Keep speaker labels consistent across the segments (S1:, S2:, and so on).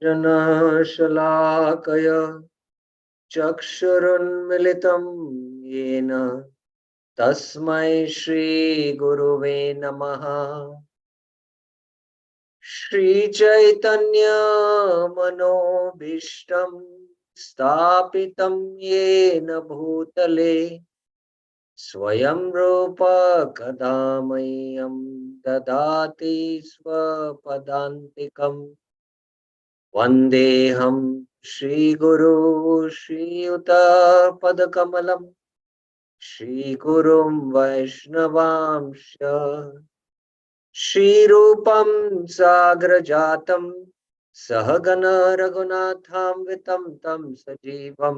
S1: जनशलाकय चक्षुरुन्मिलितं येन तस्मै श्रीगुरुवे नमः। श्रीचैतन्यमनोभीष्टं स्थापितं येन भूतले स्वयं रूप कदा मह्यं ददाति स्वपदान्तिकम्। वन्देऽहं श्रीगुरु श्रीयुतपदकमलं श्रीगुरुं वैष्णवांश श्रीरूपं साग्रजातं सहगण रघुनाथान्वितं तं सजीवं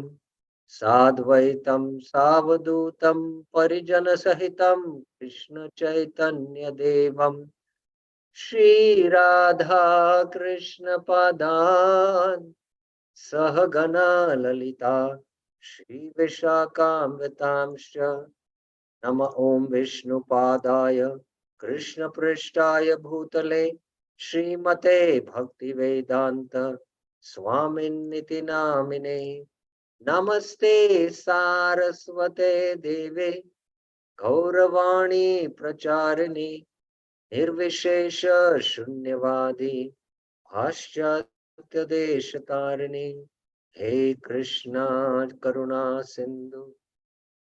S1: साद्वैतं सावधूतं परिजनसहितं कृष्ण चैतन्य देवं श्री राधा कृष्ण पादान् सहगना ललिता श्री विशाखान्वितांश्च। नमः ओं विष्णुपादाय कृष्ण पृष्ठाय भूतले श्रीमते भक्तिवेदांत स्वामिन्निति नामिने। नमस्ते सारस्वते देवे गौरवाणी प्रचारिणे निर्विशेष शून्यवादी पाश्चात्य देशतारिणे। हे कृष्णा करुणा सिंधु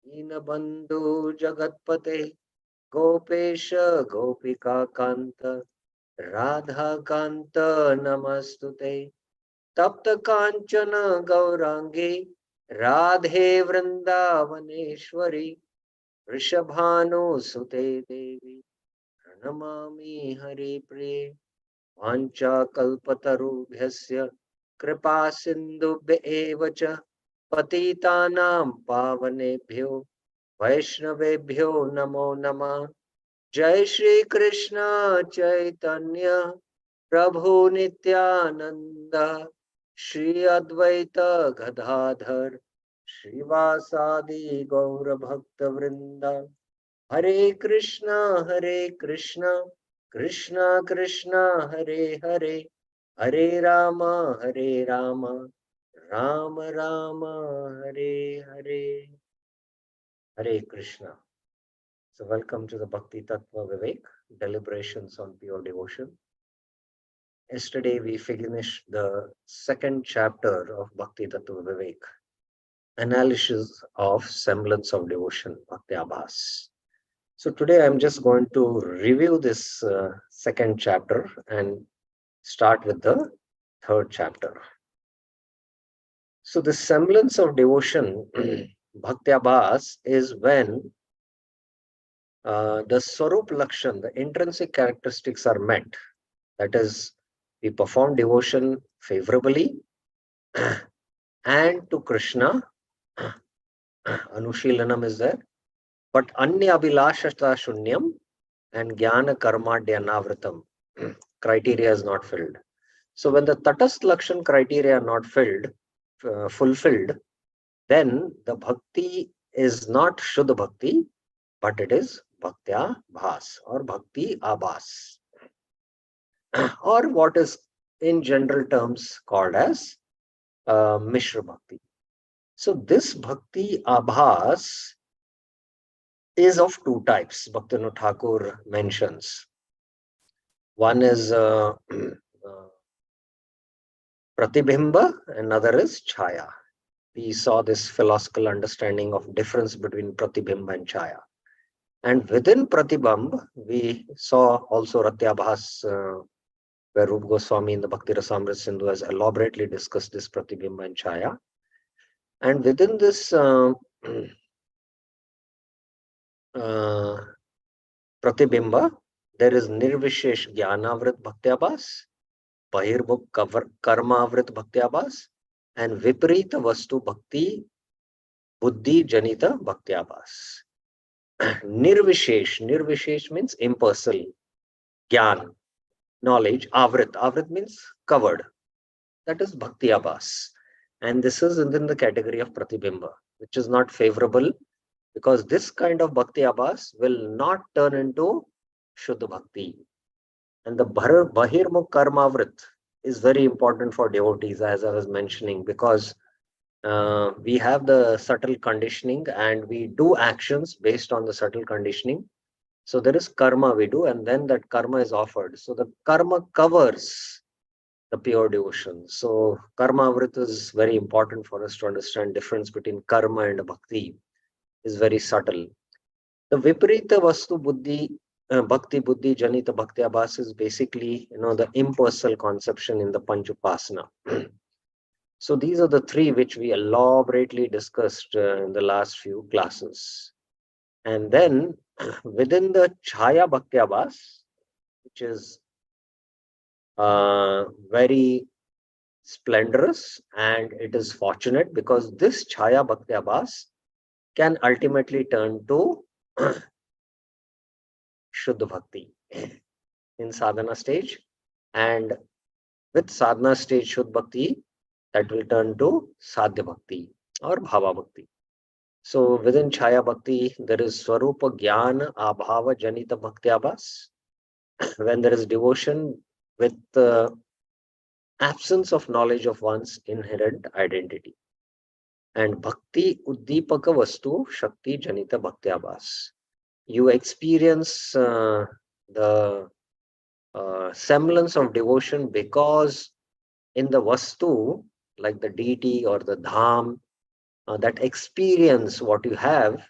S1: दीनबंधु जगतपते गोपेश गोपिका कांत राधा कांत नमस्तुते। तप्त कांचन गौरांगी राधे वृंदावनेश्वरी वृषभानुसुते देवी प्रणमामि हरिप्रिये। वाञ्छाकल्पतरुभ्यस्य कृपा सिन्धुभ्य एव च पतितानां पावनेभ्यो वैष्णवेभ्यो नमो नमः। जय श्री कृष्ण चैतन्य प्रभु नित्यानंद श्री अद्वैत गदाधर श्रीवासादि गौर भक्त वृंद। हरे Krishna Krishna Krishna Hare Hare Hare Ram Ram Ram Hare Hare. Hare Krishna. So welcome to the Bhakti Tattva Vivek deliberations on pure devotion. Yesterday we finished the second chapter of Bhakti Tattva Vivek, analysis of semblance of devotion, Bhakti Abhas. So today I'm just going to review this second chapter and start with the third chapter. So the semblance of devotion, Bhakti Abhas, is when the Swarup Lakshan, the intrinsic characteristics are met. That is, we perform devotion favorably and to Krishna. Anushilanam is there. But Anya Abhilashata Shunyam and Jnana Karma Dhyanavritam criteria is not filled. So when the Tatastha Lakshan criteria are not fulfilled, then the bhakti is not Shuddha Bhakti, but it is Bhaktya Bhas or Bhakti Abhas, or what is in general terms called as Mishra Bhakti. So this Bhakti Abhas is of two types, Bhaktivinoda Thakur mentions. One is Pratibimba, another is Chaya. We saw this philosophical understanding of difference between Pratibimba and Chaya. And within Pratibimba, we saw also Ratyabhas, where Rupa Goswami in the Bhakti Rasamrita Sindhu has elaborately discussed this Pratibimba and Chaya. And within this Pratibimba, there is Nirvishesh Jnanavrit Bhaktyabhas, Bahirbhuk Karmavrit Bhaktyabhas, and Viparita Vastu Bhakti Buddhi Janita Bhaktyabhas. Nirvishesh means impersonal. Gyan, knowledge. Avrit means covered. That is Bhaktyabhas. And this is within the category of Pratibimba, which is not favorable, because this kind of Bhakti Abhas will not turn into Shuddha Bhakti. And the Bahirmukh Karmavrit is very important for devotees, as I was mentioning, because we have the subtle conditioning and we do actions based on the subtle conditioning. So there is karma we do, and then that karma is offered. So the karma covers the pure devotion. So karma avrit is very important for us to understand difference between karma and bhakti is very subtle. The viparita vastu buddhi, bhakti buddhi janita bhakti abhas is basically, the impersonal conception in the panch upasana. So these are the three which we elaborately discussed in the last few classes. And then within the chaya bhakti abhas, which is very splendorous, and it is fortunate because this chaya bhakti abhas can ultimately turn to Shuddha Bhakti in sadhana stage, and with sadhana stage Shuddha Bhakti, that will turn to Sadhya Bhakti or Bhava Bhakti. So within Chaya Bhakti, there is Swarupa Jnana Abhava Janita Bhakti Abhas, when there is devotion with the absence of knowledge of one's inherent identity. And Bhakti Uddipaka Vastu Shakti Janita Bhakti Abhas. You experience the semblance of devotion because in the Vastu, like the deity or the Dham, that experience what you have,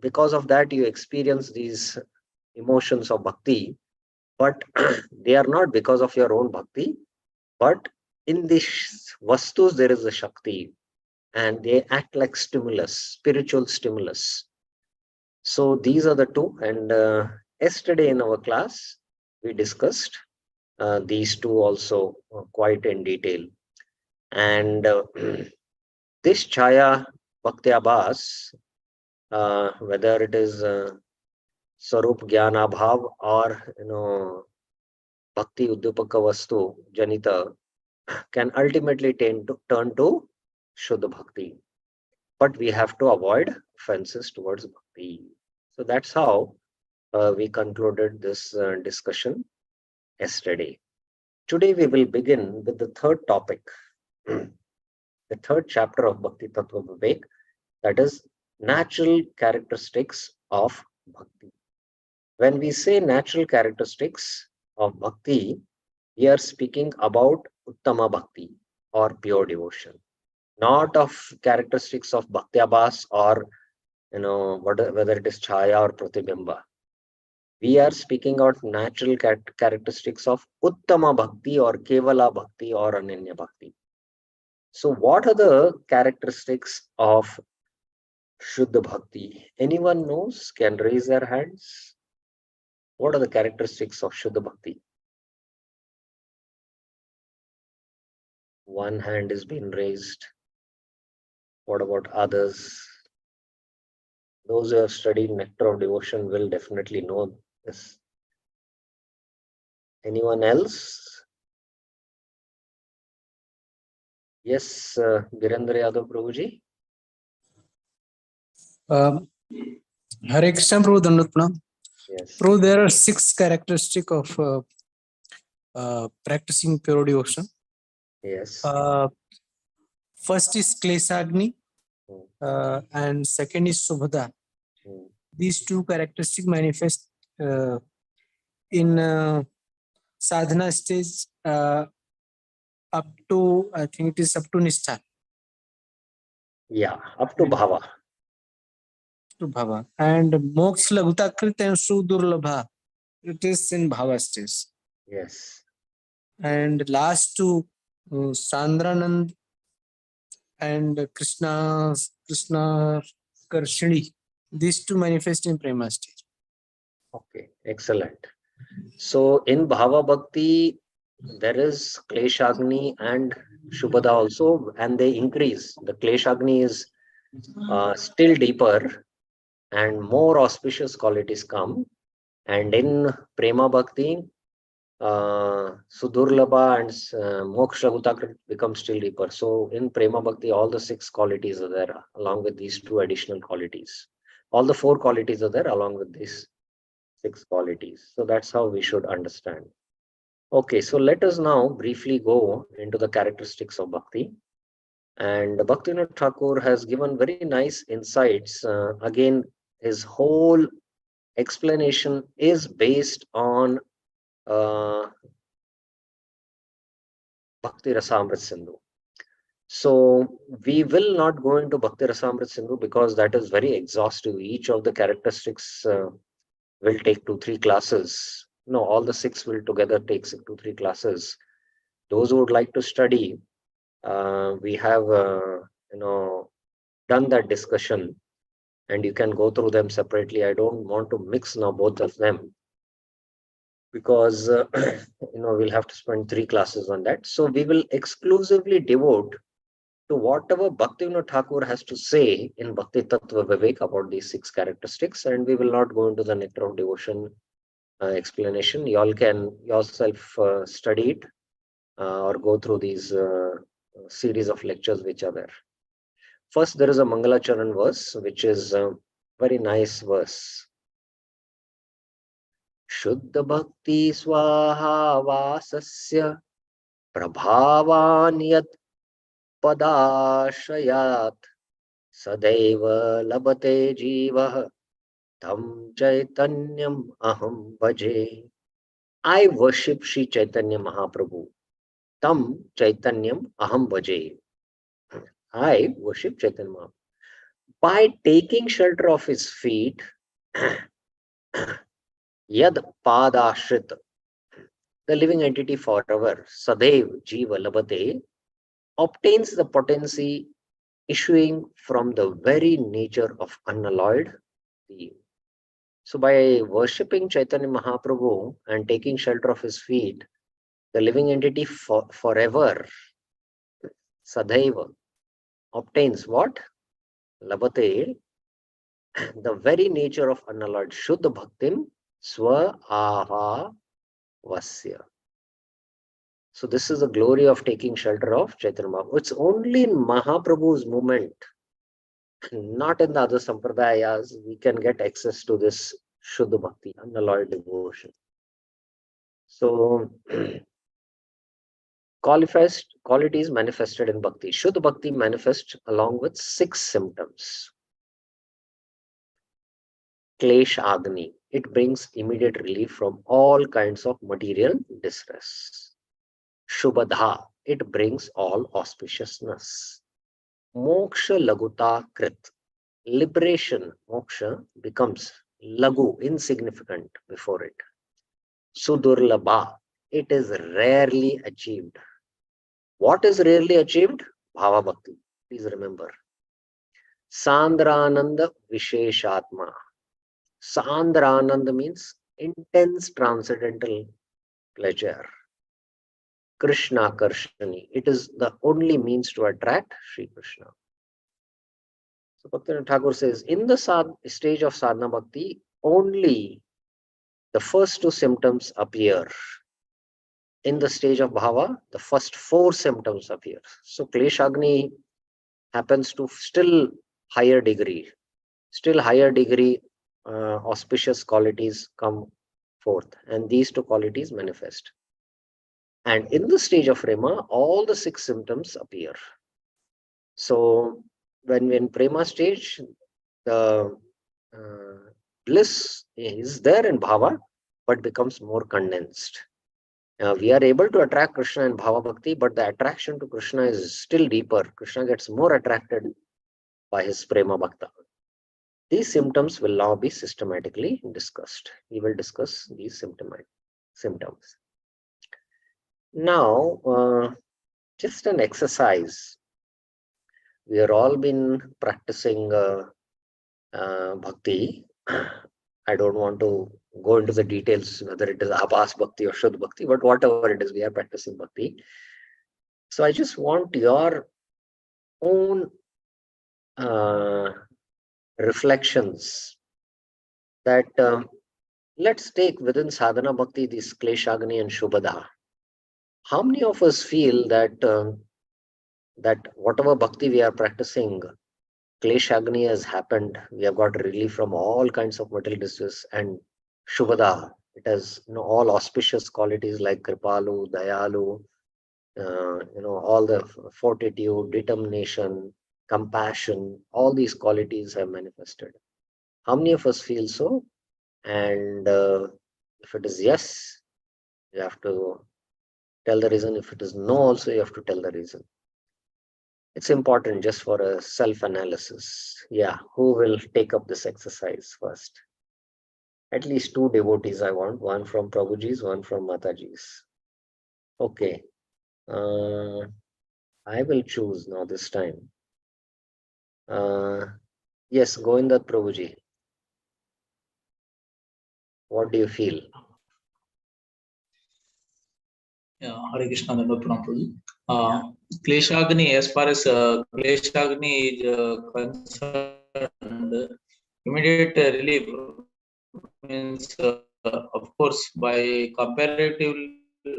S1: because of that you experience these emotions of bhakti, but they are not because of your own bhakti, but in these vastus there is a shakti and they act like stimulus, spiritual stimulus. So these are the two, and yesterday in our class we discussed these two also quite in detail. And this chaya bhakti abhas, whether it is Sarup Jnana Bhav or Bhakti Uddipaka Vastu Janita, can ultimately turn to Shuddha Bhakti. But we have to avoid offenses towards Bhakti. So that's how we concluded this discussion yesterday. Today we will begin with the third topic, the third chapter of Bhakti Tattva Vivek, that is natural characteristics of Bhakti. When we say natural characteristics of Bhakti, we are speaking about Uttama Bhakti or pure devotion, not of characteristics of Bhakti Abhas or whether it is Chaya or Pratibimba. We are speaking about natural characteristics of Uttama Bhakti or Kevala Bhakti or Ananya Bhakti. So what are the characteristics of Shuddha Bhakti? Anyone knows? Can raise their hands. What are the characteristics of Shuddha Bhakti? One hand is being raised. What about others? Those who have studied Nectar of Devotion will definitely know this. Anyone else? Yes, Virendra Yadav Prabhuji.
S2: Hare Krishna, Prabhu, Dandavat Pranam.
S1: Yes.
S2: Prabhu, there are 6 characteristics of practicing pure devotion.
S1: Yes.
S2: First is Klesagni, and second is Subhada. These two characteristics manifest in sadhana stage up to, I think it is up to Nistha.
S1: Yeah, up to Bhava.
S2: To Bhava. And Moksha Laghutakrit and Sudurlabha, it is in Bhava stage.
S1: Yes.
S2: And last two, Sandranand and Krishna Karshini, these two manifest in Prema stage.
S1: Okay, excellent. So in Bhava Bhakti, there is Kleshagni and Shubhada also, and they increase. The Kleshagni is still deeper and more auspicious qualities come. And in Prema Bhakti, Sudurlabha and Moksha Utakrit become still deeper. So in Prema Bhakti, all the 6 qualities are there along with these 2 additional qualities. All the 4 qualities are there along with these 6 qualities. So that's how we should understand. Okay, so let us now briefly go into the characteristics of bhakti. And Bhaktivinoda Thakur has given very nice insights. Again, his whole explanation is based on Bhakti Rasamrit Sindhu. So we will not go into Bhakti Rasamrit Sindhu because that is very exhaustive. Each of the characteristics will take 2-3 classes. No, all the 6 will together take 2-3 classes. Those who would like to study, we have done that discussion, and you can go through them separately. I don't want to mix now both of them because we'll have to spend 3 classes on that. So we will exclusively devote to whatever Bhaktivinoda Thakur has to say in Bhakti Tattva Vivek about these 6 characteristics, and we will not go into the nectar of devotion explanation. You all can yourself study it or go through these series of lectures which are there. First, there is a Mangalacharan verse, which is a very nice verse. Shuddha Bhakti Swaha Vasasya Prabhavan Yat Padashayat Sadaiva Labate Jiva Tam Chaitanyam Aham Bhaje. I worship Sri Chaitanya Mahaprabhu. Tam Chaitanyam Aham Bhaje. I worship Chaitanya Mahaprabhu. By taking shelter of his feet, Yad Padashrit, the living entity forever, Sadev Jiva Labate, obtains the potency issuing from the very nature of unalloyed being. So by worshipping Chaitanya Mahaprabhu and taking shelter of his feet, the living entity forever, Sadaiva, obtains what? Labate, the very nature of unalloyed Shuddha Bhaktim Swa Aha Vasya. So this is the glory of taking shelter of Chaitanya Mahaprabhu. It's only in Mahaprabhu's movement, not in the other sampradayas, we can get access to this Shuddha Bhakti, unalloyed devotion. So qualities manifested in Bhakti. Shuddha Bhakti manifests along with 6 symptoms. Klesh Agni, it brings immediate relief from all kinds of material distress. Shubhadha, it brings all auspiciousness. Moksha Laguta Krit, liberation, moksha, becomes lagu, insignificant before it. Sudurlabha, it is rarely achieved. What is rarely achieved? Bhava Bhakti. Please remember. Sandrananda Visheshatma. Sandrananda means intense transcendental pleasure. Krishna Karshani. It is the only means to attract Sri Krishna. So Bhaktivinoda Thakur says, in the stage of sadhana bhakti, only the first 2 symptoms appear. In the stage of bhava, the first 4 symptoms appear. So Kleshagni happens to still higher degree. Auspicious qualities come forth, and these 2 qualities manifest. And in the stage of Prema, all the 6 symptoms appear. So when in Prema stage, the bliss is there in bhava, but becomes more condensed. We are able to attract Krishna in bhava bhakti, but the attraction to Krishna is still deeper. Krishna gets more attracted by his prema bhakta. These symptoms will now be systematically discussed. We will discuss these symptoms. Now, just an exercise. We are all been practicing bhakti. I don't want to go into the details whether it is abhas bhakti or shuddha bhakti, but whatever it is, we are practicing bhakti. So I just want your own reflections that let's take within sadhana bhakti this kleshagni and shubhada. How many of us feel that that whatever bhakti we are practicing, kleshagni has happened, we have got relief from all kinds of material distress, and shubhada, It has, all auspicious qualities like Kripalu, Dayalu, all the fortitude, determination, compassion, all these qualities have manifested. How many of us feel so? And if it is yes, you have to tell the reason. If it is no, also you have to tell the reason. It's important just for a self-analysis. Yeah, who will take up this exercise first? At least 2 devotees I want, one from Prabhuji's, one from Mataji's. Okay. I will choose now this time. Yes, Govinda Prabhuji. What do you feel?
S3: Hare Krishna, Prabhuji. Kleshagni, as far as Kleshagni is concerned, immediate relief means, of course, by comparatively to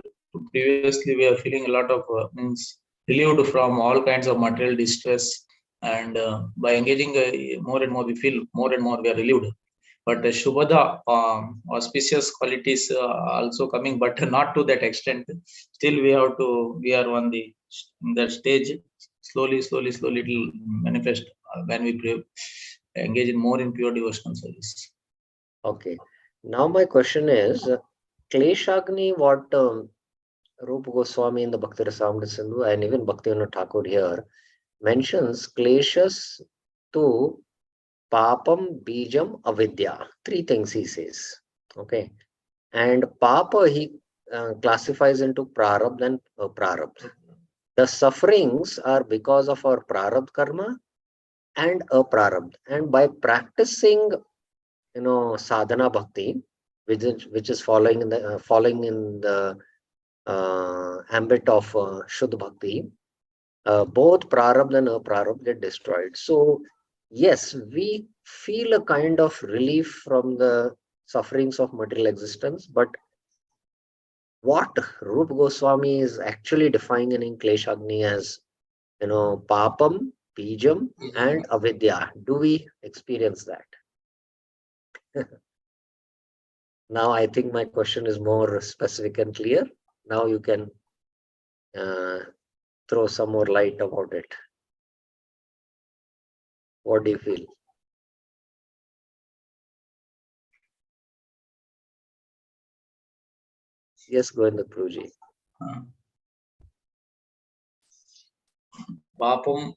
S3: previously, we are feeling a lot of means relieved from all kinds of material distress, and by engaging more and more, we feel more and more we are relieved. But Shubhada, auspicious qualities also coming, but not to that extent. Still, we are on that stage. Slowly, it will manifest when we engage in more in pure devotional service.
S1: Okay. Now my question is, Kleshagni, what Rupa Goswami in the Bhakti Rasamrita Sindhu and even Bhaktivinoda Thakur here mentions Kleshas to Papam, Bijam, Avidya. 3 things he says. Okay. And Papa he classifies into Prarabdha and Aprarabdha. The sufferings are because of our Prarabdha karma and Aprarabdha. And by practicing, sadhana bhakti, which is following in the ambit of Shuddha Bhakti, both Prarabdha and Aprarabdha get destroyed. So, yes, we feel a kind of relief from the sufferings of material existence, but what Rupa Goswami is actually defining in Kleshagni as, Papam, Bijam, and Avidya. Do we experience that? Now, I think my question is more specific and clear. Now you can throw some more light about it. What do you feel? Yes, Govinda Prabhuji.
S3: Papam,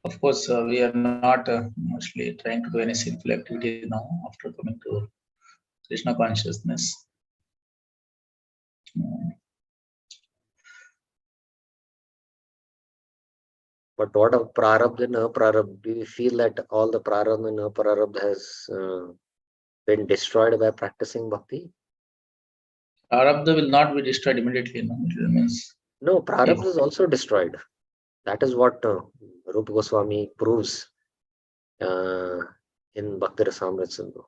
S3: of course, we are not mostly trying to do any sinful activity now after coming to Krishna consciousness.
S1: But what of Prarabdha and Aprarabdha? Do you feel that all the Prarabdha and Aprarabdha has been destroyed by practicing bhakti?
S3: Prarabdha will not be destroyed immediately.
S1: No, Prarabdha is also destroyed. That is what Rupa Goswami proves in Bhakti Rasamrita Sindhu.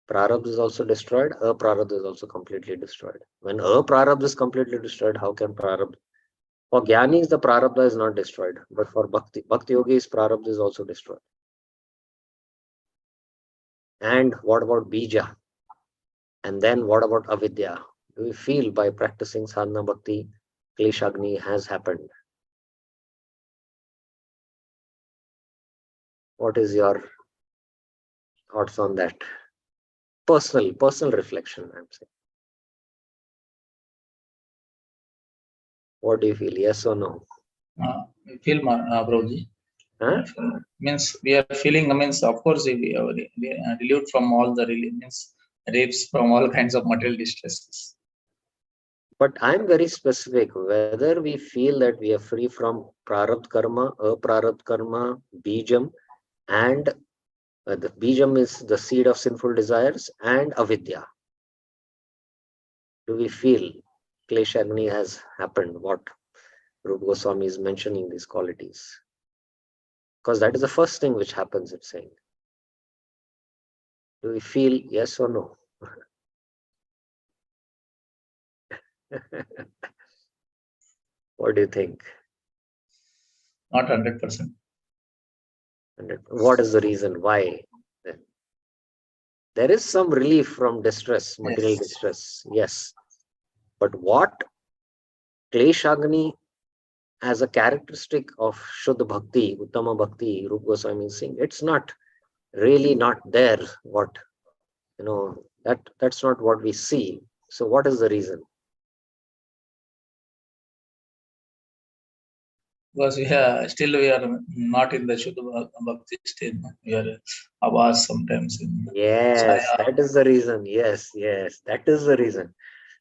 S1: Prarabdha is also destroyed. Aprarabdha is also completely destroyed. When Aprarabdha is completely destroyed, how can Prarabdha? For Jnanis, the Prarabdha is not destroyed. But for Bhakti Yogis, Prarabdha is also destroyed. And what about Bija? And then what about Avidya? Do we feel by practicing sadhana bhakti, Kleshagni has happened? What is your thoughts on that? Personal reflection, I'm saying. What do you feel? Yes or no?
S3: We feel, Prabhuji.
S1: Huh?
S3: Means we are feeling, of course, we are relieved from all the rapes from all kinds of material distresses.
S1: But I'm very specific, whether we feel that we are free from Prarabdha karma, Aprarabdha karma, Bijam, and the Bijam is the seed of sinful desires, and Avidya. Do we feel Kleshagni has happened? What Rupa Goswami is mentioning these qualities. Because that is the first thing which happens, it's saying. Do we feel yes or no? What do you think?
S3: Not 100%.
S1: What is the reason? Why? there is some relief from distress, material
S3: Yes.
S1: distress, yes. But what Kleshagni as a characteristic of Shuddha Bhakti, Uttama Bhakti, Rupa Goswami is saying, it's not really not there. What, that's not what we see. So what is the reason?
S3: Because still we are not in the Shuddha Bhakti stage. We are Avas sometimes in
S1: Yes,
S3: Saya.
S1: that is the reason. Yes, that is the reason.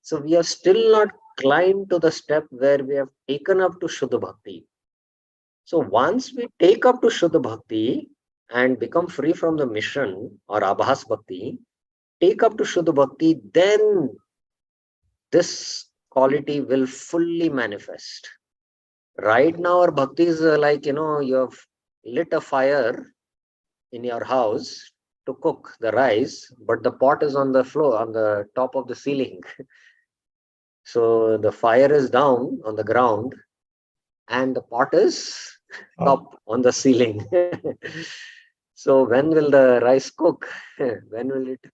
S1: So we have still not climbed to the step where we have taken up to Shuddha Bhakti. So once we take up to Shuddha Bhakti and become free from the mission or Abhas Bhakti, take up to Shuddha Bhakti, then this quality will fully manifest. Right now, our bhakti is like, you have lit a fire in your house to cook the rice, but the pot is on the floor, on the top of the ceiling. So the fire is down on the ground and the pot is up on the ceiling. So when will the rice cook? When will it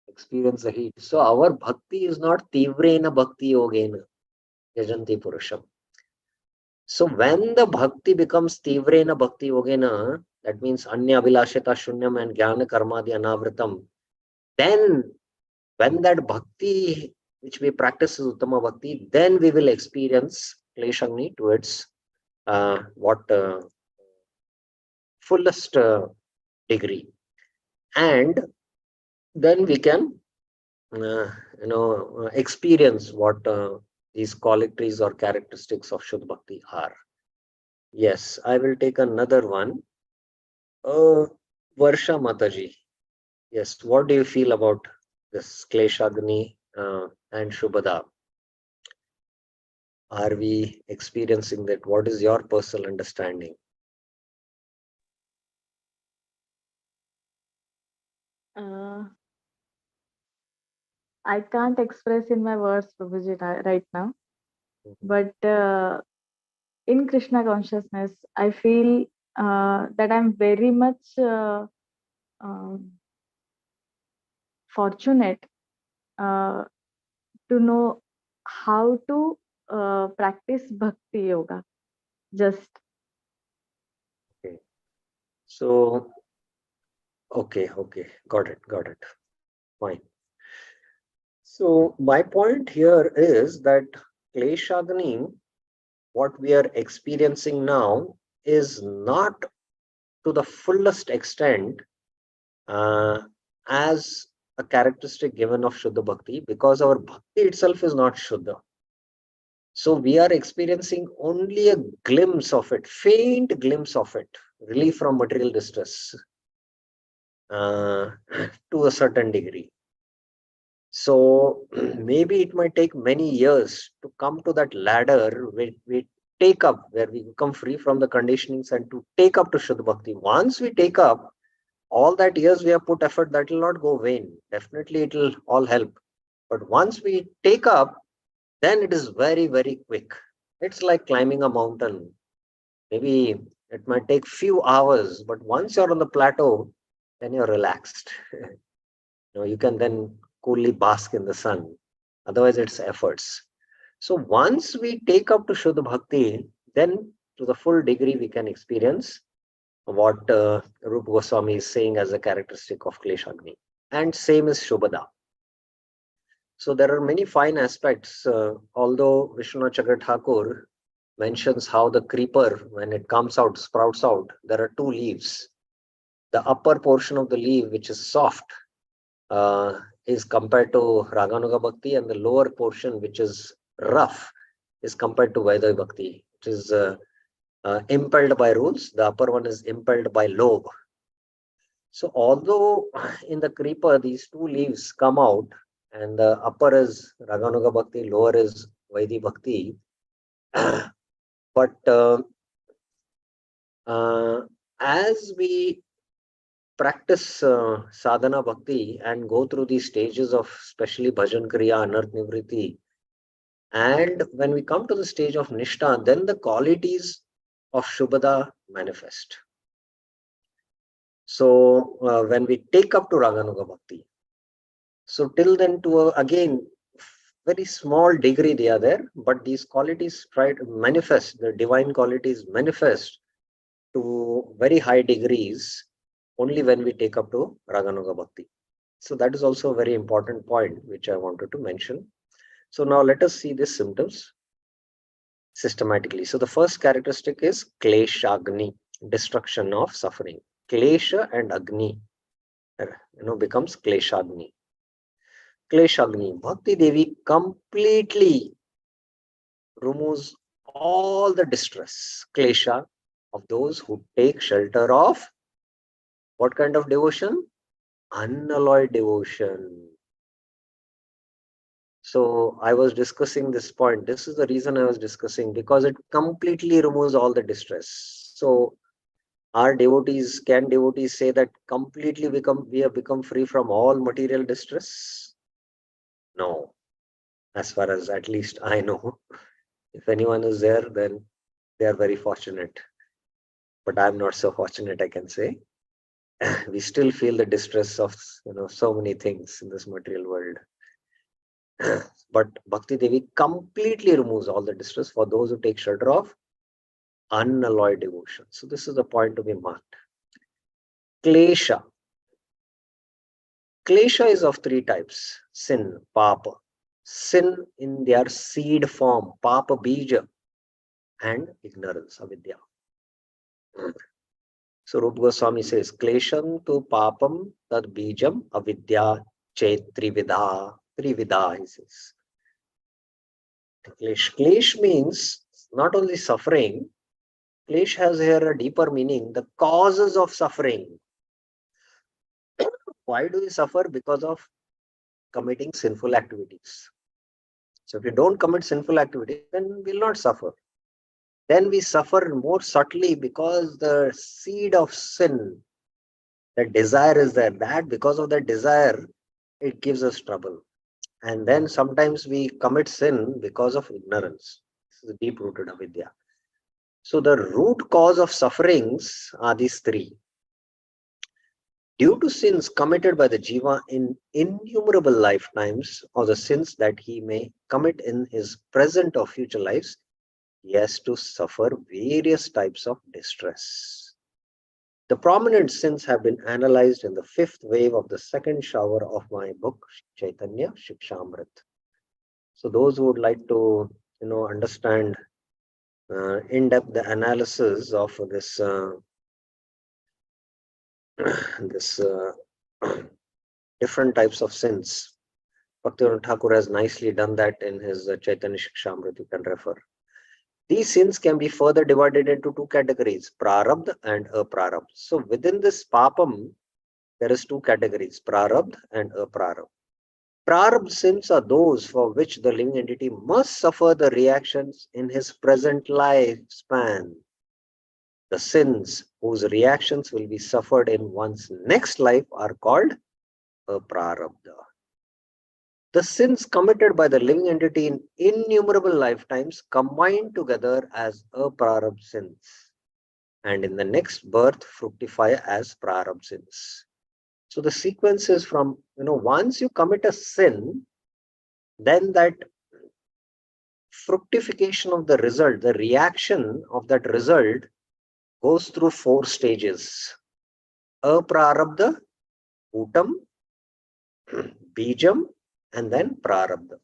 S1: experience the heat? So our bhakti is not tivrena bhakti yogena yajanti purusham. So when the bhakti becomes tivrena bhakti yogena, that means anya abhilashita shunyam and jnana karmadi anavritam, then when that bhakti which we practice is uttama bhakti, then we will experience kleshagni to its fullest degree, and then we can experience what these qualities or characteristics of Shuddha Bhakti are. Yes, I will take another one. Varsha Mataji. Yes, what do you feel about this Kleshagni and Shubhada? Are we experiencing that? What is your personal understanding?
S4: I can't express in my words, Prabhuji, right now. But in Krishna consciousness, I feel that I'm very much fortunate to know how to practice bhakti yoga. Just
S1: Okay. So, okay, got it. Fine. So my point here is that Kleshagni, what we are experiencing now, is not to the fullest extent as a characteristic given of Shuddha Bhakti, because our Bhakti itself is not Shuddha. So we are experiencing only a glimpse of it, faint glimpse of it, relief from material distress to a certain degree. So maybe it might take many years to come to that ladder where we take up, where we become free from the conditionings and to take up to Shuddha Bhakti. Once we take up, all that years we have put effort, that will not go vain. Definitely it will all help. But once we take up, then it is very, very quick. It's like climbing a mountain. Maybe it might take few hours, but once you're on the plateau, then you're relaxed. You can then coolly bask in the sun. Otherwise, it's efforts. So once we take up to Shuddha Bhakti, then to the full degree we can experience what Rupa Goswami is saying as a characteristic of Kleshagni. And same is Shubhada. So there are many fine aspects, although Vishwanath Chakra Thakur mentions how the creeper, when it comes out, sprouts out, there are two leaves. The upper portion of the leaf, which is soft, is compared to Raganuga Bhakti, and the lower portion, which is rough, is compared to Vaidya Bhakti, which is impelled by rules. The upper one is impelled by lobh. So although in the creeper, these two leaves come out, and the upper is Raganuga Bhakti, lower is Vaidya Bhakti, but as we practice sadhana bhakti and go through these stages of especially bhajan kriya, anarth nivriti, and when we come to the stage of nishta, then the qualities of shubhada manifest. So when we take up to Raganuga Bhakti, So till then, to again, very small degree they are there, but these qualities try to manifest, the divine qualities manifest to very high degrees only when we take up to Raganuga Bhakti. So that is also a very important point which I wanted to mention. So now let us see these symptoms systematically. So the first characteristic is Kleshagni, destruction of suffering. Klesha and Agni, becomes Kleshagni. Kleshagni, Bhakti Devi completely removes all the distress, Klesha, of those who take shelter of what kind of devotion? Unalloyed devotion. So I was discussing this point. This is the reason I was discussing, because it completely removes all the distress. So can devotees say that completely we have become free from all material distress? No, as far as at least I know. If anyone is there, then they are very fortunate. But I'm not so fortunate, I can say. We still feel the distress of so many things in this material world. But Bhakti Devi completely removes all the distress for those who take shelter of unalloyed devotion. So this is the point to be marked. Klesha. Klesha is of three types: sin, papa. Sin in their seed form, papa bija, and ignorance, avidya. So Rupa Goswami says, Klesham tu papam tad bijam avidya chet trivida. Trivida, he says. Klesh means not only suffering. Klesh has here a deeper meaning, the causes of suffering. Why do we suffer? Because of committing sinful activities. So if you don't commit sinful activities, then we'll not suffer. Then we suffer more subtly because the seed of sin, that desire is there. That because of that desire, it gives us trouble. And then sometimes we commit sin because of ignorance. This is deep-rooted avidya. So the root cause of sufferings are these three. Due to sins committed by the jiva in innumerable lifetimes, or the sins that he may commit in his present or future lives, he has to suffer various types of distress. The prominent sins have been analyzed in the fifth wave of the second shower of my book, Chaitanya Shikshamrit. So those who would like to, understand in-depth analysis of this different types of sins, Bhaktivinoda Thakur has nicely done that in his Chaitanya Shikshamrit. You can refer. These sins can be further divided into two categories, prarabdha and aprarabdha. So within this papam, there is two categories, prarabdha and aprarabdha. Prarabdha sins are those for which the living entity must suffer the reactions in his present lifespan. The sins whose reactions will be suffered in one's next life are called aprarabdha. The sins committed by the living entity in innumerable lifetimes combine together as aprarabdha sins, and in the next birth fructify as prarabdha sins. So the sequence is from, once you commit a sin, then that fructification of the result, the reaction of that result goes through four stages. Aprarabdha, Utam, Bijam, and then Prarabdha.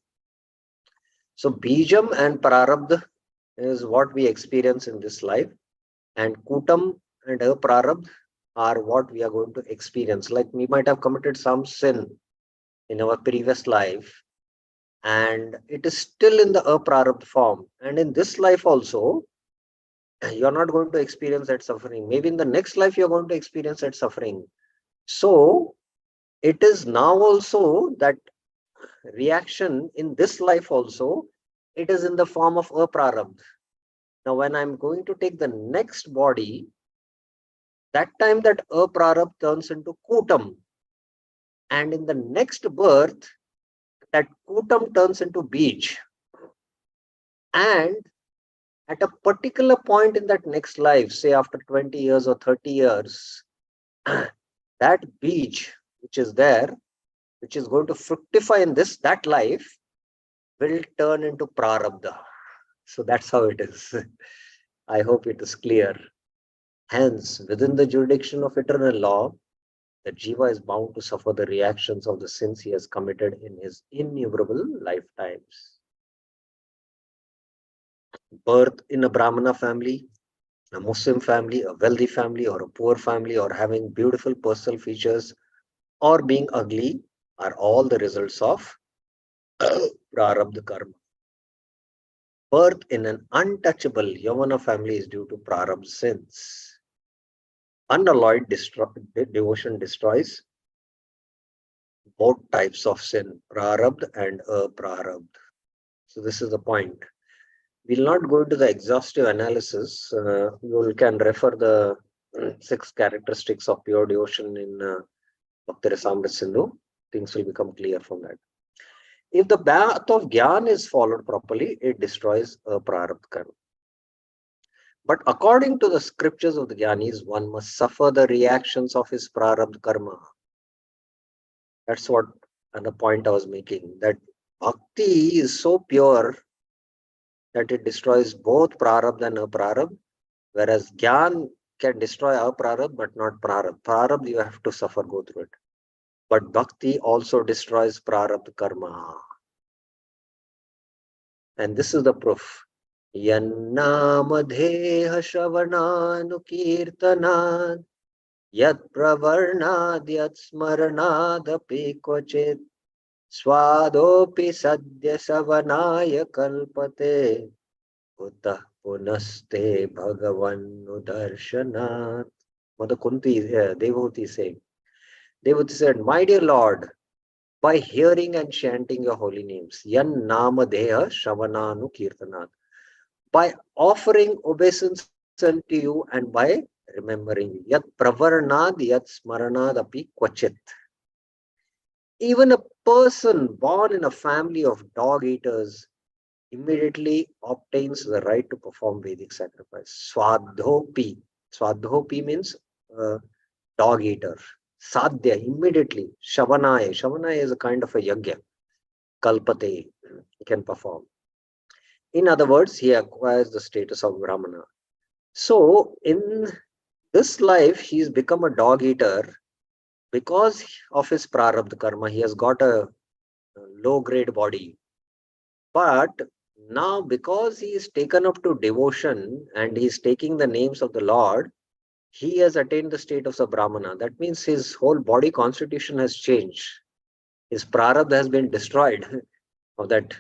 S1: So Bijam and Prarabdha is what we experience in this life, and Kutam and Aprarabdha are what we are going to experience. Like we might have committed some sin in our previous life, and it is still in the aprarabdha form. And in this life also, you are not going to experience that suffering. Maybe in the next life, you are going to experience that suffering. So it is now also that reaction in this life also, it is in the form of aprarabdha. Now, when I'm going to take the next body, that time that aprarabdha turns into kutam. And in the next birth, that kutam turns into bij. And at a particular point in that next life, say after 20 years or 30 years, that bij which is there, which is going to fructify in that life, will turn into prarabdha. So that's how it is. I hope it is clear. Hence, within the jurisdiction of eternal law, the jiva is bound to suffer the reactions of the sins he has committed in his innumerable lifetimes. Birth in a Brahmana family, a Muslim family, a wealthy family, or a poor family, or having beautiful personal features, or being ugly, are all the results of prarabdha karma. Birth in an untouchable Yavana family is due to prarabdha sins. Unalloyed devotion destroys both types of sin, prarabdha and aprarabdha. So this is the point. We'll not go into the exhaustive analysis. You can refer the 6 characteristics of pure devotion in Bhakti Rasamrita Sindhu. Things will become clear from that. If the path of Gyan is followed properly, it destroys prarabdha karma. But according to the scriptures of the Gyanis, one must suffer the reactions of his prarabdha karma. That's what the point I was making. That bhakti is so pure that it destroys both prarabdha and aprarabdha, whereas Gyan can destroy aprarabdha but not prarabdha. Prarabdha you have to suffer, go through it. But bhakti also destroys prarabdha karma. And this is the proof. Yannamadheha shravananukirtanad yat pravarnad yat smaranadapi kvachit swadopi sadya savanaya kalpate uttah punaste bhagavan nudarshanat. Mother Kunti, Devavati is saying. Devavati said, my dear Lord, by hearing and chanting your holy names, yan namadeha shravananu kirtanat, by offering obeisance unto you and by remembering you, yat pravarnad yat smaranad api kvachit. Even a person born in a family of dog eaters immediately obtains the right to perform Vedic sacrifice. Swadhopi. Swadhopi means dog eater. Sadhya, immediately. Shavanaya. Shavanaya is a kind of a yagya. Kalpate, he can perform. In other words, he acquires the status of Brahmana. So, in this life, he's become a dog eater because of his prarabdha karma. He has got a low-grade body. But now, because he is taken up to devotion and he is taking the names of the Lord, he has attained the status of Brahmana. That means his whole body constitution has changed. His prarabdha has been destroyed of that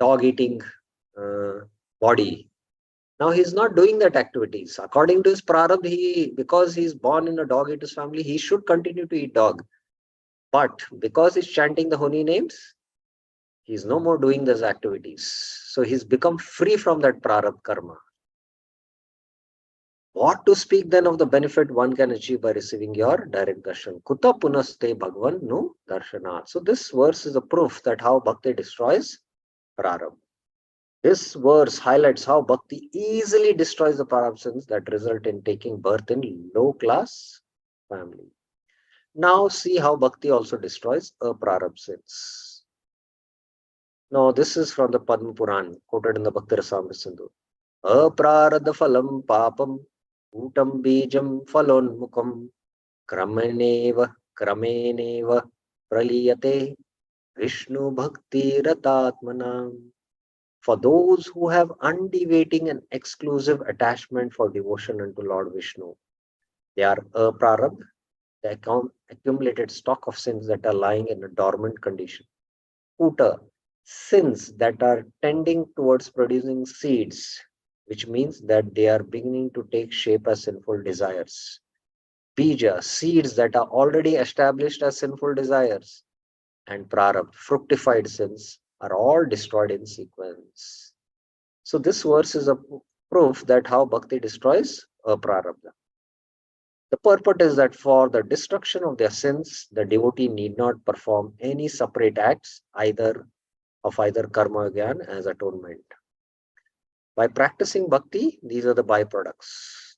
S1: dog-eating body. Now he's not doing that activities. According to his prarabdha, because he's born in a dog-eater's family, he should continue to eat dog. But because he's chanting the holy names, he's no more doing those activities. So he's become free from that prarabdha karma. What to speak then of the benefit one can achieve by receiving your direct darshan? Kuta punaste bhagwan nu darshanat. So this verse is a proof that how bhakti destroys prarabdha. This verse highlights how bhakti easily destroys the prarabdha sins that result in taking birth in low-class family. Now see how bhakti also destroys aprarabdha sins. Now this is from the Padma Puran, quoted in the Bhakti Rasamrita Sindhu. Aprarabdha phalam papam utam bijam phalonmukam krameneva praliyate Vishnu bhakti ratatmanam. For those who have undeviating and exclusive attachment for devotion unto Lord Vishnu, they are aprarabdha, the accumulated stock of sins that are lying in a dormant condition. Uta, sins that are tending towards producing seeds, which means that they are beginning to take shape as sinful desires. Bija, seeds that are already established as sinful desires. And prarabdha, fructified sins, are all destroyed in sequence. So this verse is a proof that how bhakti destroys aprarabdha. The purport is that for the destruction of their sins, the devotee need not perform any separate acts, either karma or jnana as atonement. By practicing bhakti, these are the byproducts.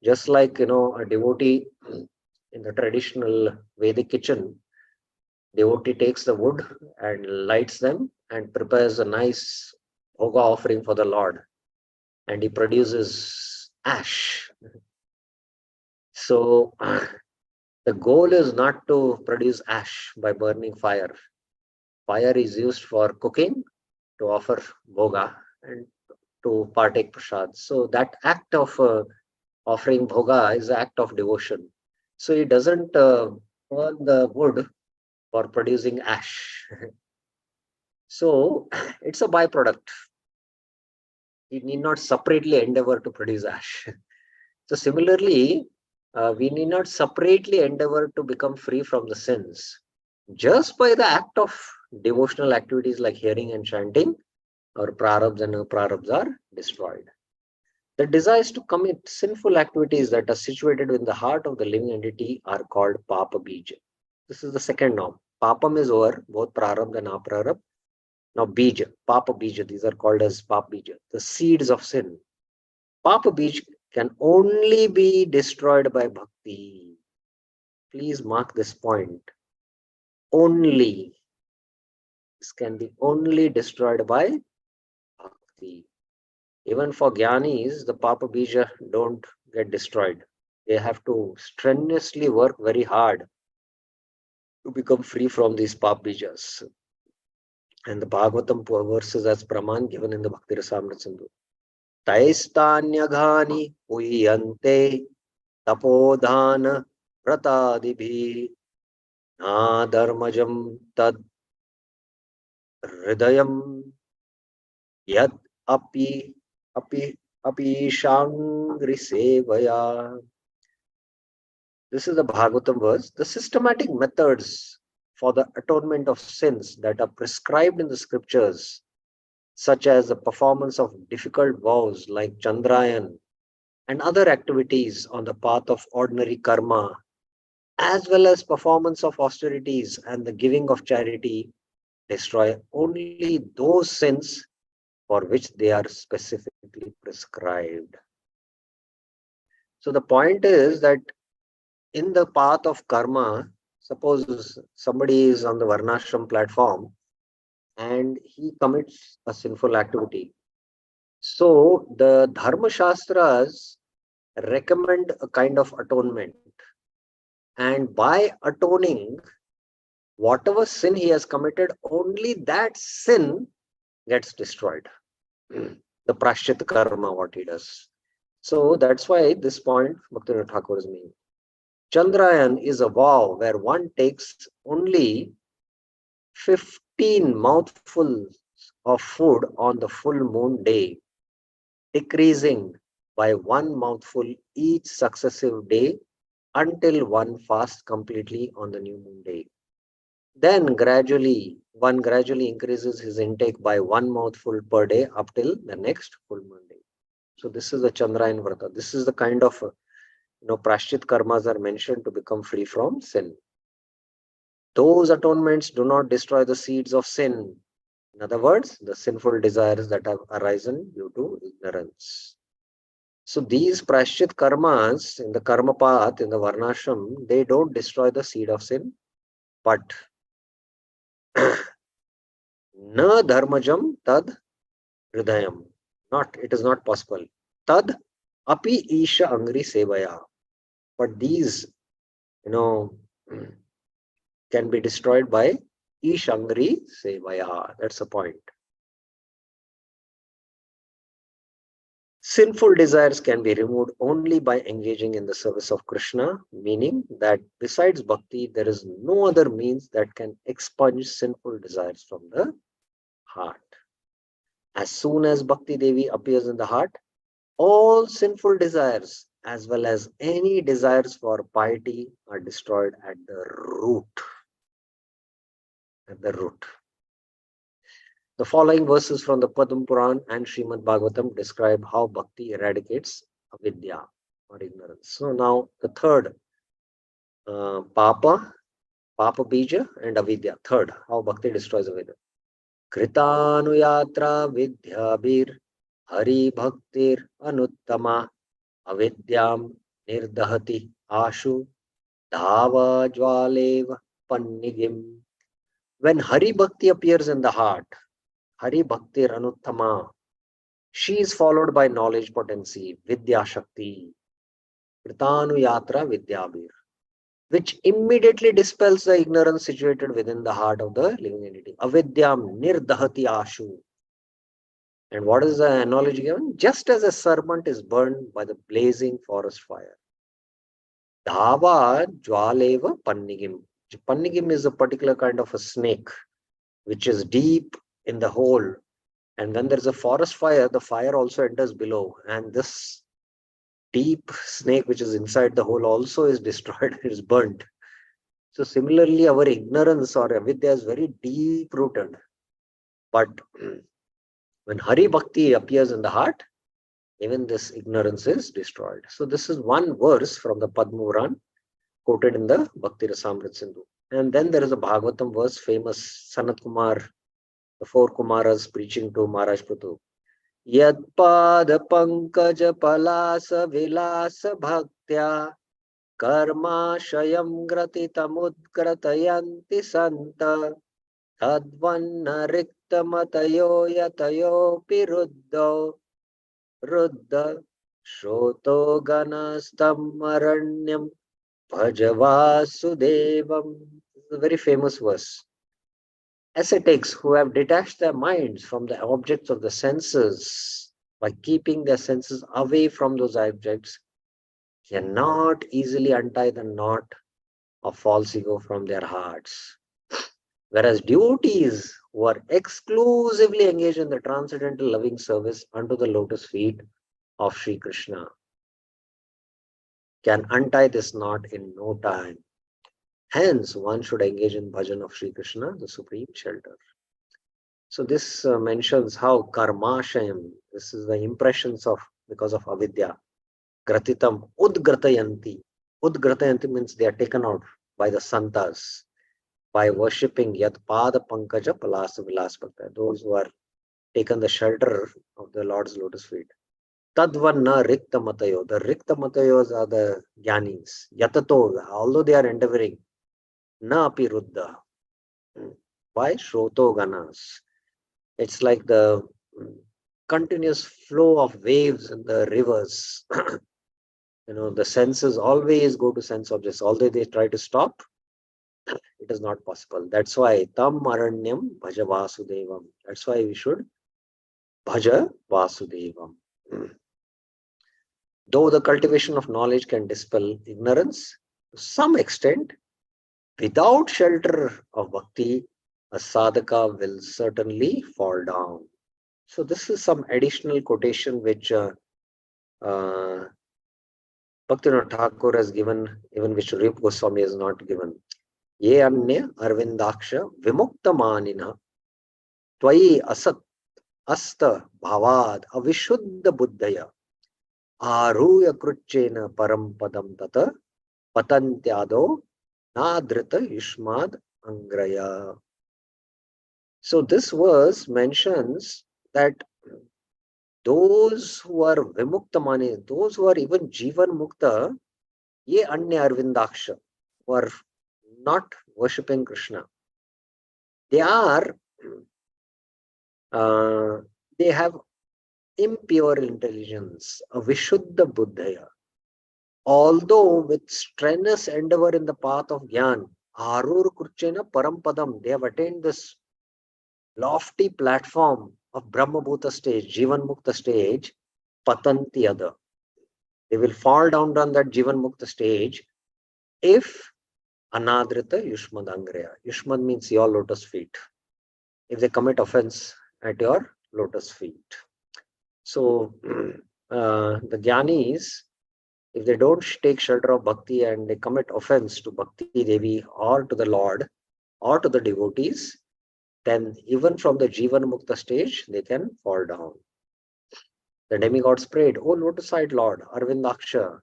S1: Just like a devotee in the traditional Vedic kitchen, devotee takes the wood and lights them and prepares a nice bhoga offering for the Lord, and he produces ash. So the goal is not to produce ash by burning fire. Fire is used for cooking, to offer bhoga, and to partake prasad. So that act of offering bhoga is an act of devotion. So he doesn't burn the wood for producing ash. So it's a byproduct. He need not separately endeavor to produce ash. So similarly, we need not separately endeavor to become free from the sins. Just by the act of devotional activities like hearing and chanting, our prarabdhas and aprarabdhas are destroyed. The desires to commit sinful activities that are situated in the heart of the living entity are called papa bija. This is the second norm. Papam is over, both prarabdha and aprarabdha. Now bija, papa bija, these are called as papa bija, the seeds of sin. Papa bija can only be destroyed by bhakti. Please mark this point. Only. This can be only destroyed by bhakti. Even for jnanis, the papa bija don't get destroyed. They have to strenuously work very hard to become free from these papa bijas. And the Bhagavatam verses as Praman given in the Bhakti Rasamrita Sindhu. Taistanyagani uyante tapodhana pratadibhi na dharmajam tad hridayam yad api shangri sevaya. This is the Bhagavatam verse. The systematic methods for the atonement of sins that are prescribed in the scriptures, such as the performance of difficult vows like Chandrayan and other activities on the path of ordinary karma, as well as performance of austerities and the giving of charity, destroy only those sins for which they are specifically prescribed. So the point is that in the path of karma, suppose somebody is on the Varnashram platform and he commits a sinful activity. So the Dharma Shastras recommend a kind of atonement. And by atoning, whatever sin he has committed, only that sin gets destroyed. The prashchit karma, what he does. So that's why this point Bhaktivinoda Thakur is meaning. Chandrayan is a vow where one takes only 15 mouthfuls of food on the full moon day, decreasing by one mouthful each successive day until one fasts completely on the new moon day. Then one gradually increases his intake by one mouthful per day up till the next full moon day. So this is the Chandrayan Vrata. This is the kind of prashchit karmas are mentioned to become free from sin. Those atonements do not destroy the seeds of sin. In other words, the sinful desires that have arisen due to ignorance. So these prashchit karmas in the karma path, in the varnashram, they don't destroy the seed of sin, but na dharmajam tad hridayam. It is not possible. Tad api isha angri sevaya. But these, can be destroyed by ishangri sevaya. That's the point. Sinful desires can be removed only by engaging in the service of Krishna, meaning that besides bhakti, there is no other means that can expunge sinful desires from the heart. As soon as Bhakti Devi appears in the heart, all sinful desires as well as any desires for piety are destroyed at the root. The following verses from the Padma Puran and Srimad Bhagavatam describe how bhakti eradicates avidya or ignorance. So now the third, papa bija and avidya. Third, how bhakti destroys avidya. Kritanuyatra vidyabhir hari bhaktir anuttama avidyam nirdahati ashu Dhava Jwalev Pannigim. When Hari Bhakti appears in the heart, Hari Bhakti Ranuttama, she is followed by knowledge potency, Vidya Shakti, Pritanu Yatra Vidyabhir, which immediately dispels the ignorance situated within the heart of the living entity. Avidyam Nirdahati Ashu. And what is the analogy given? Just as a serpent is burned by the blazing forest fire. Dhava Jwaleva Pannigim. Pannigim is a particular kind of a snake which is deep in the hole. And when there is a forest fire, the fire also enters below. And this deep snake which is inside the hole also is destroyed, is burnt. So similarly, our ignorance or avidya is very deep rooted. But when Hari Bhakti appears in the heart, even this ignorance is destroyed. So this is one verse from the Padma Puran quoted in the Bhakti Rasamrit Sindhu. And then there is a Bhagavatam verse, famous Sanat Kumar, the four Kumaras preaching to Maharaj Prutu. Yad pada pankaja palasa vilasa bhaktya karma shayam gratitamudgratayanti santa tadvanna riktamatayo yatayo piruddho ruddha shroto ganastam aranyam bhajavasudevam. This is a very famous verse. Ascetics who have detached their minds from the objects of the senses by keeping their senses away from those objects cannot easily untie the knot of false ego from their hearts. Whereas devotees who are exclusively engaged in the transcendental loving service unto the lotus feet of Sri Krishna can untie this knot in no time. Hence, one should engage in bhajan of Sri Krishna, the supreme shelter. So this mentions how karmashayam, this is the impressions of, because of avidya, gratitam udgratayanti. Udgratayanti means they are taken out by the santas by worshipping yat pada pankaja palasa vilas bhakta, those who are taken the shelter of the Lord's lotus feet. Tadvanna rikta matayo, the rikta matayos are the jnanis. Yatato, although they are endeavoring, na api ruddha. Why? Shroto ganas. It's like the continuous flow of waves in the rivers. The senses always go to sense objects. Although they try to stop, it is not possible. That's why tam aranyam bhaja vasudevam. That's why we should bhaja vasudevam. Though the cultivation of knowledge can dispel ignorance, to some extent, without shelter of bhakti, a sadhaka will certainly fall down. So this is some additional quotation which Bhaktivinoda Thakur has given, even which Rupa Goswami has not given. Ye anya arvindaksha vimukta manina tvayi asat asta bhavad avishuddha buddhaya aruya kruchena param padam tata patantyado nadrita yushmad angraya. So this verse mentions that those who are vimukta mani, those who are even jivan mukta, ye anya arvindaksha, who are not worshipping Krishna, they have impure intelligence, a vishuddha buddhaya. Although with strenuous endeavor in the path of Gyan, arur kurchena parampadam, they have attained this lofty platform of Brahma Bhuta stage, Jivan Mukta stage, patanti ada. They will fall down on that Jivan Mukta stage if anadrita yushmad angraya. Yushmad means your lotus feet. If they commit offense at your lotus feet. So the Jnanis, if they don't take shelter of bhakti and they commit offense to Bhakti Devi or to the Lord or to the devotees, then even from the Jivan Mukta stage, they can fall down. The demigods prayed, O lotus-eyed Lord, Arvindaksha,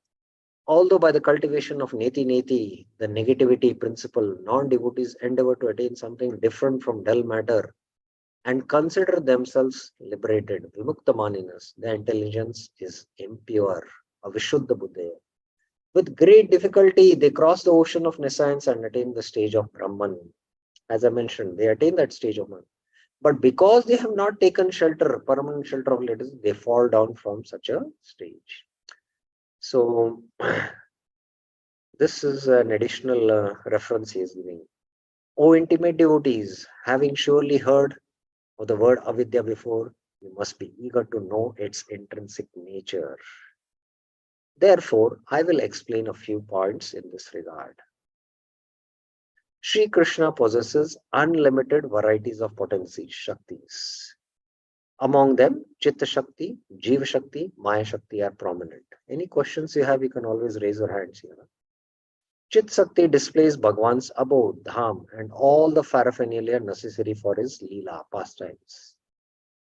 S1: although by the cultivation of Neti Neti, the negativity principle, non-devotees endeavor to attain something different from dull matter and consider themselves liberated, Vimukta Maninas, their intelligence is impure, a Vishuddha Buddhaya. With great difficulty, they cross the ocean of nescience and attain the stage of Brahman. As I mentioned, they attain that stage of Brahman. But because they have not taken shelter, permanent shelter of lotus, they fall down from such a stage. So, this is an additional reference he is giving. O intimate devotees, having surely heard of the word avidya before, you must be eager to know its intrinsic nature. Therefore, I will explain a few points in this regard. Sri Krishna possesses unlimited varieties of potency, Shaktis. Among them, Chitta Shakti, Jiva Shakti, Maya Shakti are prominent. Any questions you have, you can always raise your hands here. Chit Shakti displays Bhagwan's abode, Dham, and all the paraphernalia necessary for his Leela, pastimes.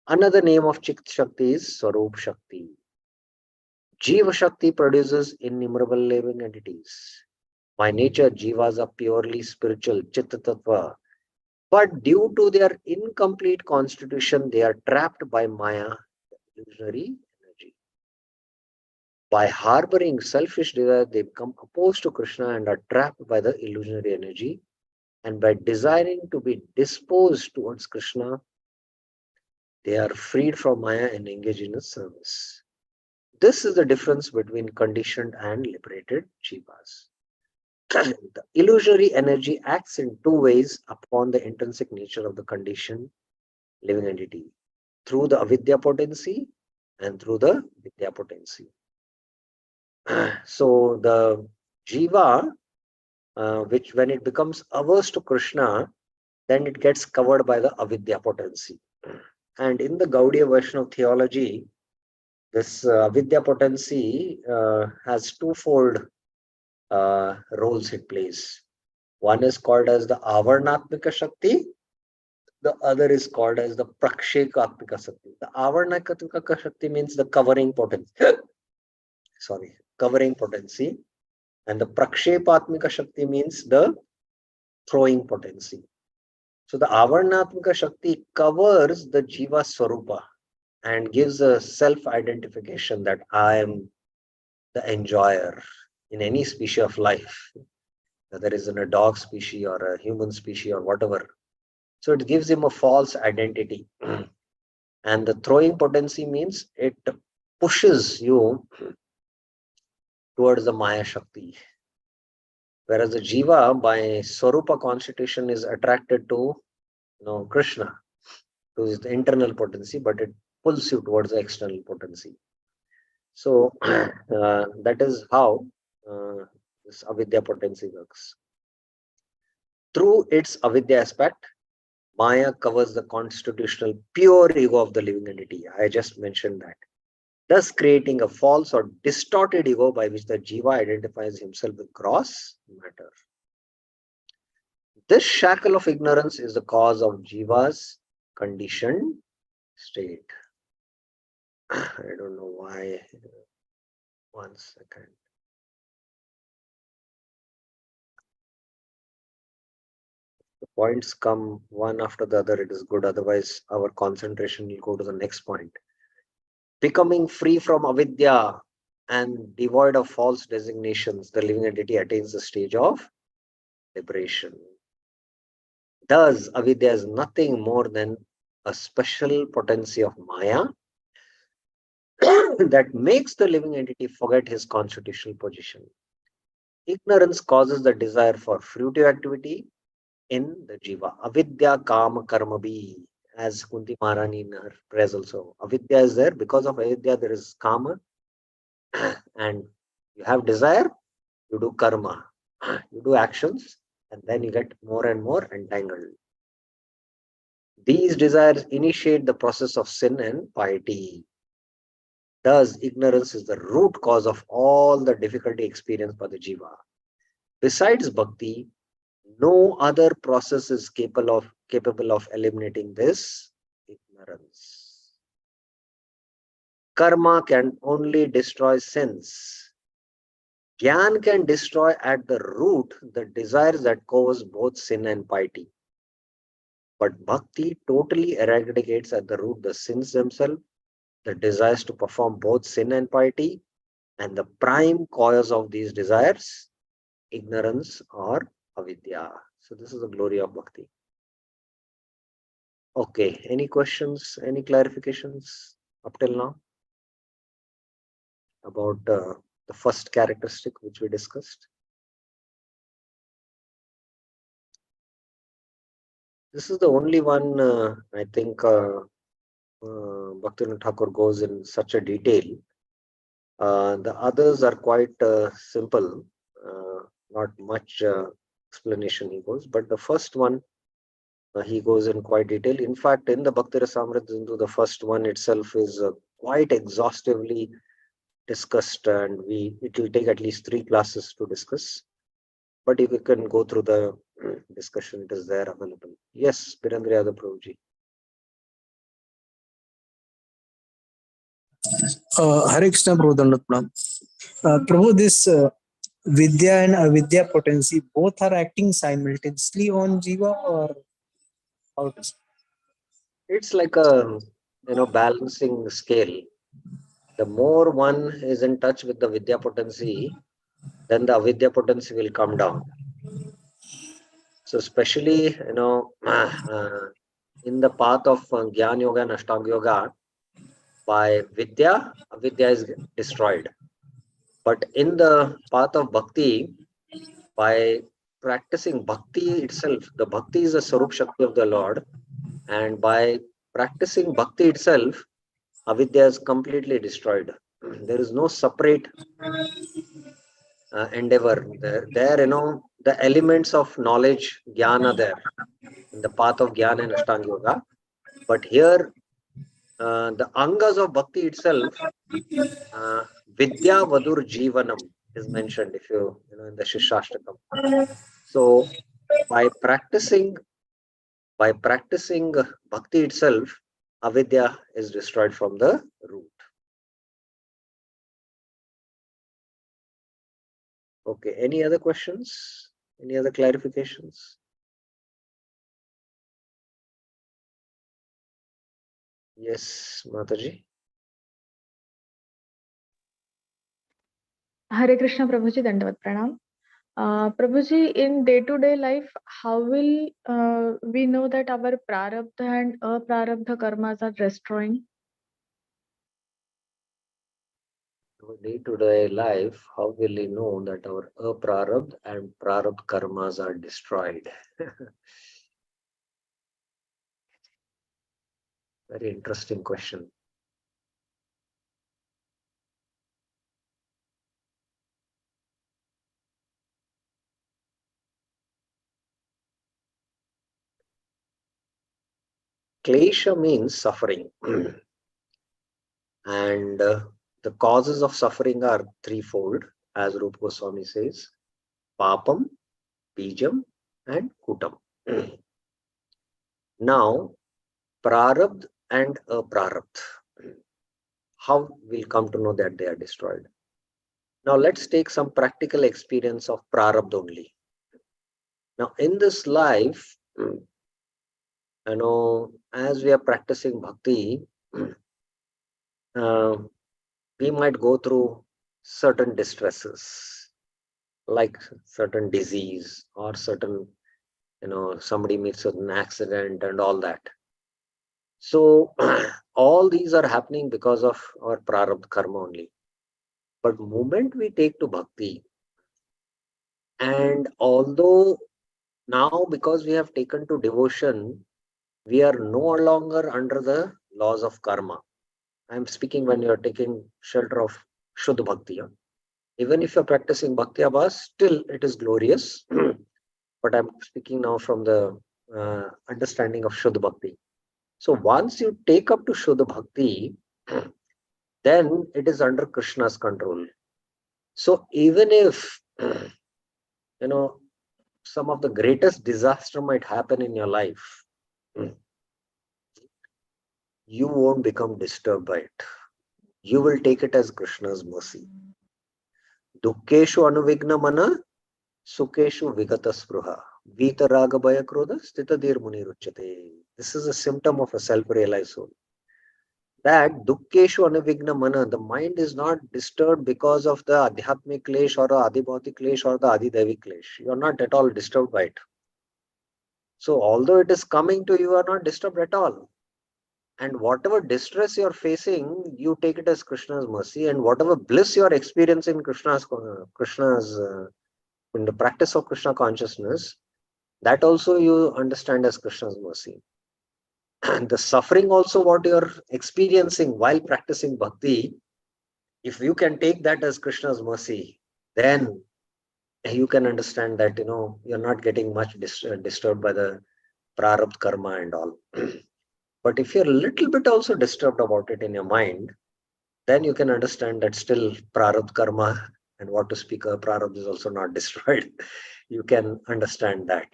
S1: Another name of Chit Shakti is Swarup Shakti. Jiva Shakti produces innumerable living entities. By nature, jivas are purely spiritual, Chitta Tattva. But due to their incomplete constitution, they are trapped by Maya, the illusionary energy. By harboring selfish desire, they become opposed to Krishna and are trapped by the illusionary energy. And by desiring to be disposed towards Krishna, they are freed from Maya and engage in his service. This is the difference between conditioned and liberated jivas. The illusionary energy acts in two ways upon the intrinsic nature of the conditioned living entity, through the avidya potency and through the vidya potency. So the jiva, which when it becomes averse to Krishna, then it gets covered by the avidya potency. And in the Gaudiya version of theology, this avidya potency has twofold roles it plays. One is called as the Avarnatmika Shakti, the other is called as the Prakshekatmika Shakti. The Avarnatmika Shakti means the covering potency. Sorry, covering potency. And the Prakshepatmika Shakti means the throwing potency. So the Avarnatmika Shakti covers the Jiva Swarupa and gives a self-identification that I am the enjoyer in any species of life, whether it is in a dog species or a human species or whatever. So it gives him a false identity. And the throwing potency means it pushes you towards the Maya Shakti. Whereas the Jiva, by Swarupa constitution, is attracted to Krishna, to his internal potency, but it pulls you towards the external potency. So that is how this avidya potency works. Through its avidya aspect, Maya covers the constitutional pure ego of the living entity. I just mentioned that. Thus creating a false or distorted ego by which the jiva identifies himself with gross matter. This shackle of ignorance is the cause of jiva's conditioned state. I don't know why. 1 second. The points come one after the other, it is good. Otherwise, our concentration will go to the next point. Becoming free from avidya and devoid of false designations, the living entity attains the stage of liberation. Thus, avidya is nothing more than a special potency of Maya that makes the living entity forget his constitutional position. Ignorance causes the desire for fruitive activity in the jiva. Avidya kama karma bhi, as Kunti Maharani in her prayers also. Avidya is there. Because of avidya, there is kama. And you have desire, you do karma. You do actions, and then you get more and more entangled. These desires initiate the process of sin and piety. Thus, ignorance is the root cause of all the difficulty experienced by the jiva. Besides bhakti, no other process is capable of eliminating this ignorance. Karma can only destroy sins. Jnana can destroy at the root the desires that cause both sin and piety. But bhakti totally eradicates at the root the sins themselves, the desires to perform both sin and piety, And the prime cause of these desires, ignorance or avidya. So this is the glory of bhakti. Okay, any questions, any clarifications up till now about the first characteristic which we discussed? This is the only one I think Bhaktivinoda Thakur goes in such a detail. The others are quite simple, not much explanation he goes, but the first one he goes in quite detail. In fact, in the Bhakti Rasamrita Sindhu, the first one itself is quite exhaustively discussed, and it will take at least 3 classes to discuss. But if you can go through the discussion, it is there available. Yes, Birandriyada Prabhuji.
S2: Hare Krishna, Prabhu Dandatpranam. Prabhu, this Vidya and Avidya potency, both are acting simultaneously on Jiva, or how it is?
S1: It's like a balancing scale. The more one is in touch with the Vidya potency, then the Avidya potency will come down. So especially, in the path of Jnana Yoga and Ashtanga Yoga, by Vidya, Avidya is destroyed. But in the path of Bhakti, by practicing Bhakti itself, the Bhakti is a Sarup Shakti of the Lord, and by practicing Bhakti itself, Avidya is completely destroyed. There is no separate endeavor there. The elements of knowledge, jnana there, in the path of jnana and Ashtanga Yoga. But here, the angas of bhakti itself, Vidya Vadur Jivanam is mentioned, if you in the Shishashtakam. So by practicing bhakti itself, avidya is destroyed from the root. Okay, any other questions? Any other clarifications? Yes, Mataji.
S4: Hare Krishna, Prabhuji, Dandavat Pranam. Prabhuji, in day-to-day life, how will we know that our prarabdha and aprarabdha karmas are destroying?
S1: Day-to-day life, how will we know that our aprarabdha and prarabdha karmas are destroyed? Very interesting question. Klesha means suffering. And the causes of suffering are threefold, as Rupa Goswami says: Papam, Bijam, and Kutam. Now, Prarabdha and Aprarabdha. How we'll come to know that they are destroyed? Now, let's take some practical experience of Prarabdha only. Now, in this life, as we are practicing bhakti, we might go through certain distresses, like certain disease or certain, somebody meets with an accident and all that. So all these are happening because of our prarabdha karma only. But moment we take to bhakti, and although now because we have taken to devotion, we are no longer under the laws of karma. I'm speaking when you are taking shelter of Shuddha Bhakti. Even if you're practicing Bhakti Abhas, still it is glorious. But I'm speaking now from the understanding of Shuddha Bhakti. So once you take up to Shuddha Bhakti, then it is under Krishna's control. So even if, some of the greatest disaster might happen in your life, you won't become disturbed by it. You will take it as Krishna's mercy. Dukkeshu anuvigna mana, sukeshu vigata spruha, vita raga bhaya krodha, stita dir muni ruchyate. This is a symptom of a self-realized soul. that dukkeshu anavigna mana, the mind is not disturbed because of the adhyatmic klesh or the adibhautik klesh or the adidevi klesh. You are not at all disturbed by it. So although it is coming to you, you are not disturbed at all. And whatever distress you are facing, you take it as Krishna's mercy, and whatever bliss you are experiencing in the practice of Krishna consciousness, that also you understand as Krishna's mercy. And the suffering also what you are experiencing while practicing bhakti, if you can take that as Krishna's mercy, then you can understand that you're not getting much disturbed by the prarabdha karma and all. But if you're a little bit also disturbed about it in your mind, then you can understand that still prarabdha karma, and what to speak of prarabdha, is also not destroyed. You can understand that.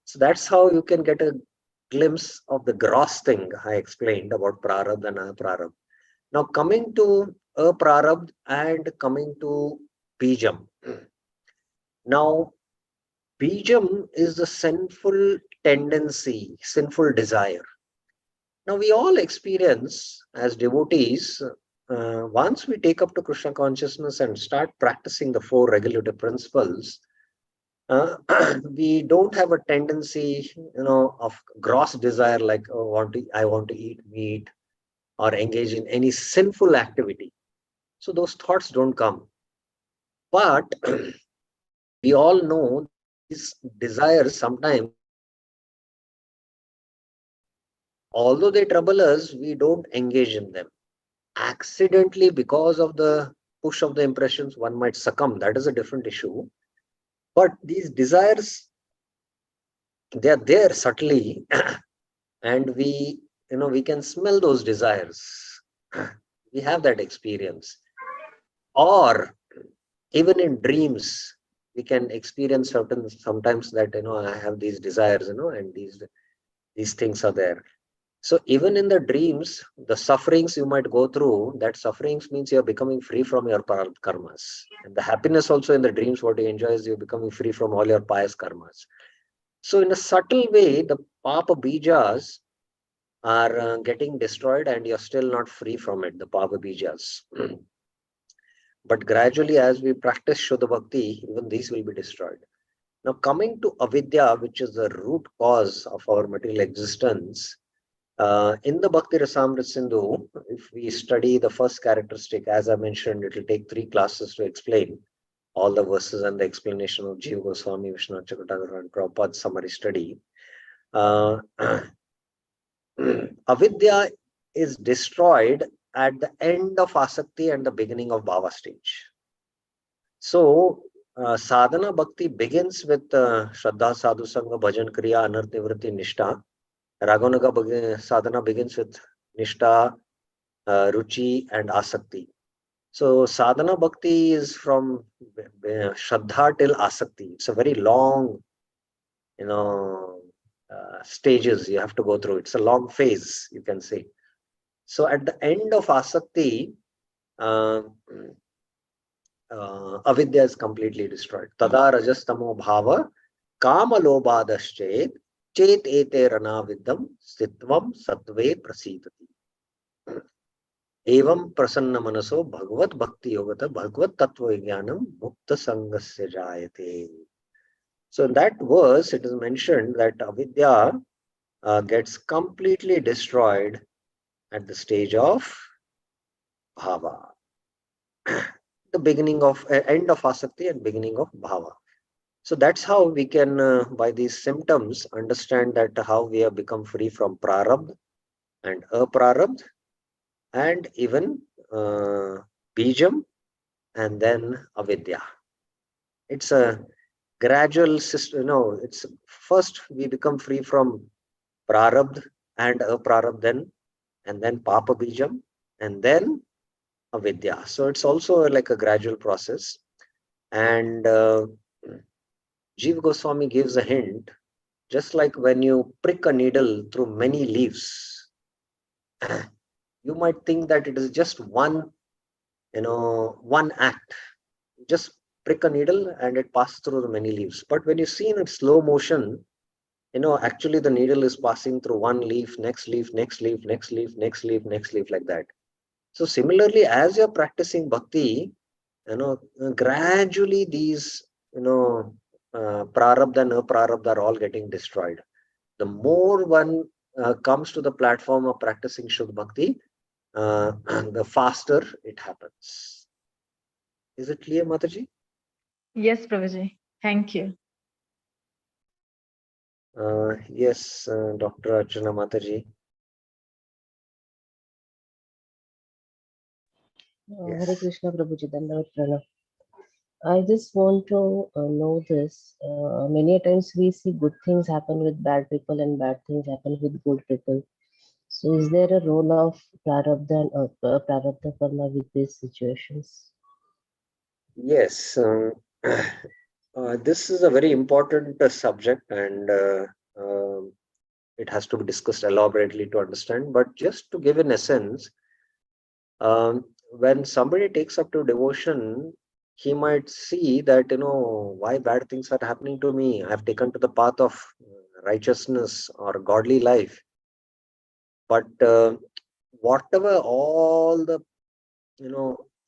S1: So that's how you can get a glimpse of the gross thing I explained about prarabdha and aprarabdha. Now coming to aprarabdha and coming to bijam. Now bijam is the sinful tendency, sinful desire. Now we all experience as devotees, once we take up to Krishna consciousness and start practicing the 4 regulative principles, we don't have a tendency, of gross desire like I want to eat meat or engage in any sinful activity. So those thoughts don't come. But we all know these desires sometimes, although they trouble us, we don't engage in them. Accidentally, because of the push of the impressions, one might succumb. That is a different issue. But these desires, they are there subtly, and we can smell those desires. We have that experience. Or even in dreams, we can experience sometimes that I have these desires, and these things are there. So even in the dreams, the sufferings you might go through, that sufferings means you're becoming free from your karmas. And the happiness also in the dreams, what you enjoy is you're becoming free from all your pious karmas. So in a subtle way, the papa bijas are getting destroyed, and you're still not free from it, the papa bijas. But gradually, as we practice Shuddha Bhakti, even these will be destroyed. Now coming to avidya, which is the root cause of our material existence, in the Bhakti Rasamrita Sindhu, if we study the first characteristic, as I mentioned, it will take 3 classes to explain all the verses and the explanation of Jiva Goswami, Vishnu Chakravarti, and Prabhupada's summary study. Avidya is destroyed at the end of asakti and the beginning of bhava stage. So sadhana bhakti begins with Shraddha, Sadhu Sangha, Bhajan, Kriya, Anarth Nivriti, Nishtha. Raghunaga sadhana begins with Nishtha, Ruchi, and Asakti. So sadhana bhakti is from Shraddha till Asakti. It's a very long, stages you have to go through. It's a long phase, you can say. So at the end of Asakti, avidya is completely destroyed. Tada rajastamo bhava kama lobhadaschet chet ete ranavidam stitvam satve prasidati. Evam prasanna manaso bhagavad bhakti yogata bhagavad tattva vijnanam mukta sangasya jayate. So in that verse, it is mentioned that avidya gets completely destroyed at the stage of bhava. The beginning of end of asakti and beginning of bhava. So that's how we can, by these symptoms, understand that how we have become free from prarabdha and aprarabdha, and even bijam, and then avidya. It's a gradual system. It's first we become free from prarabdha and aprarabdha, and then papa bijam, and then avidya. So it's also like a gradual process. And Jiva Goswami gives a hint, just like when you prick a needle through many leaves, you might think that it is just one act. Just prick a needle and it passes through the many leaves. But when you see in slow motion, actually the needle is passing through one leaf, next leaf, next leaf, next leaf, next leaf, next leaf, like that. So similarly, as you're practicing bhakti, gradually these, prarabdha and aprarabdha are all getting destroyed. The more one comes to the platform of practicing Shuddha Bhakti, the faster it happens. Is it clear, Mataji?
S4: Yes, Prabhuji. Thank you.
S1: Yes, Dr. Archana Mataji.
S5: Hare
S1: Yes.
S5: Krishna Prabhuji, Dandavat Pranam. I just want to know this. Many times we see good things happen with bad people and bad things happen with good people. So is there a role of Prarabdha and Prarabdha Karma with these situations?
S1: Yes. This is a very important subject, and it has to be discussed elaborately to understand. But just to give an essence, when somebody takes up to devotion, he might see that, why bad things are happening to me. I've taken to the path of righteousness or godly life. But whatever all the,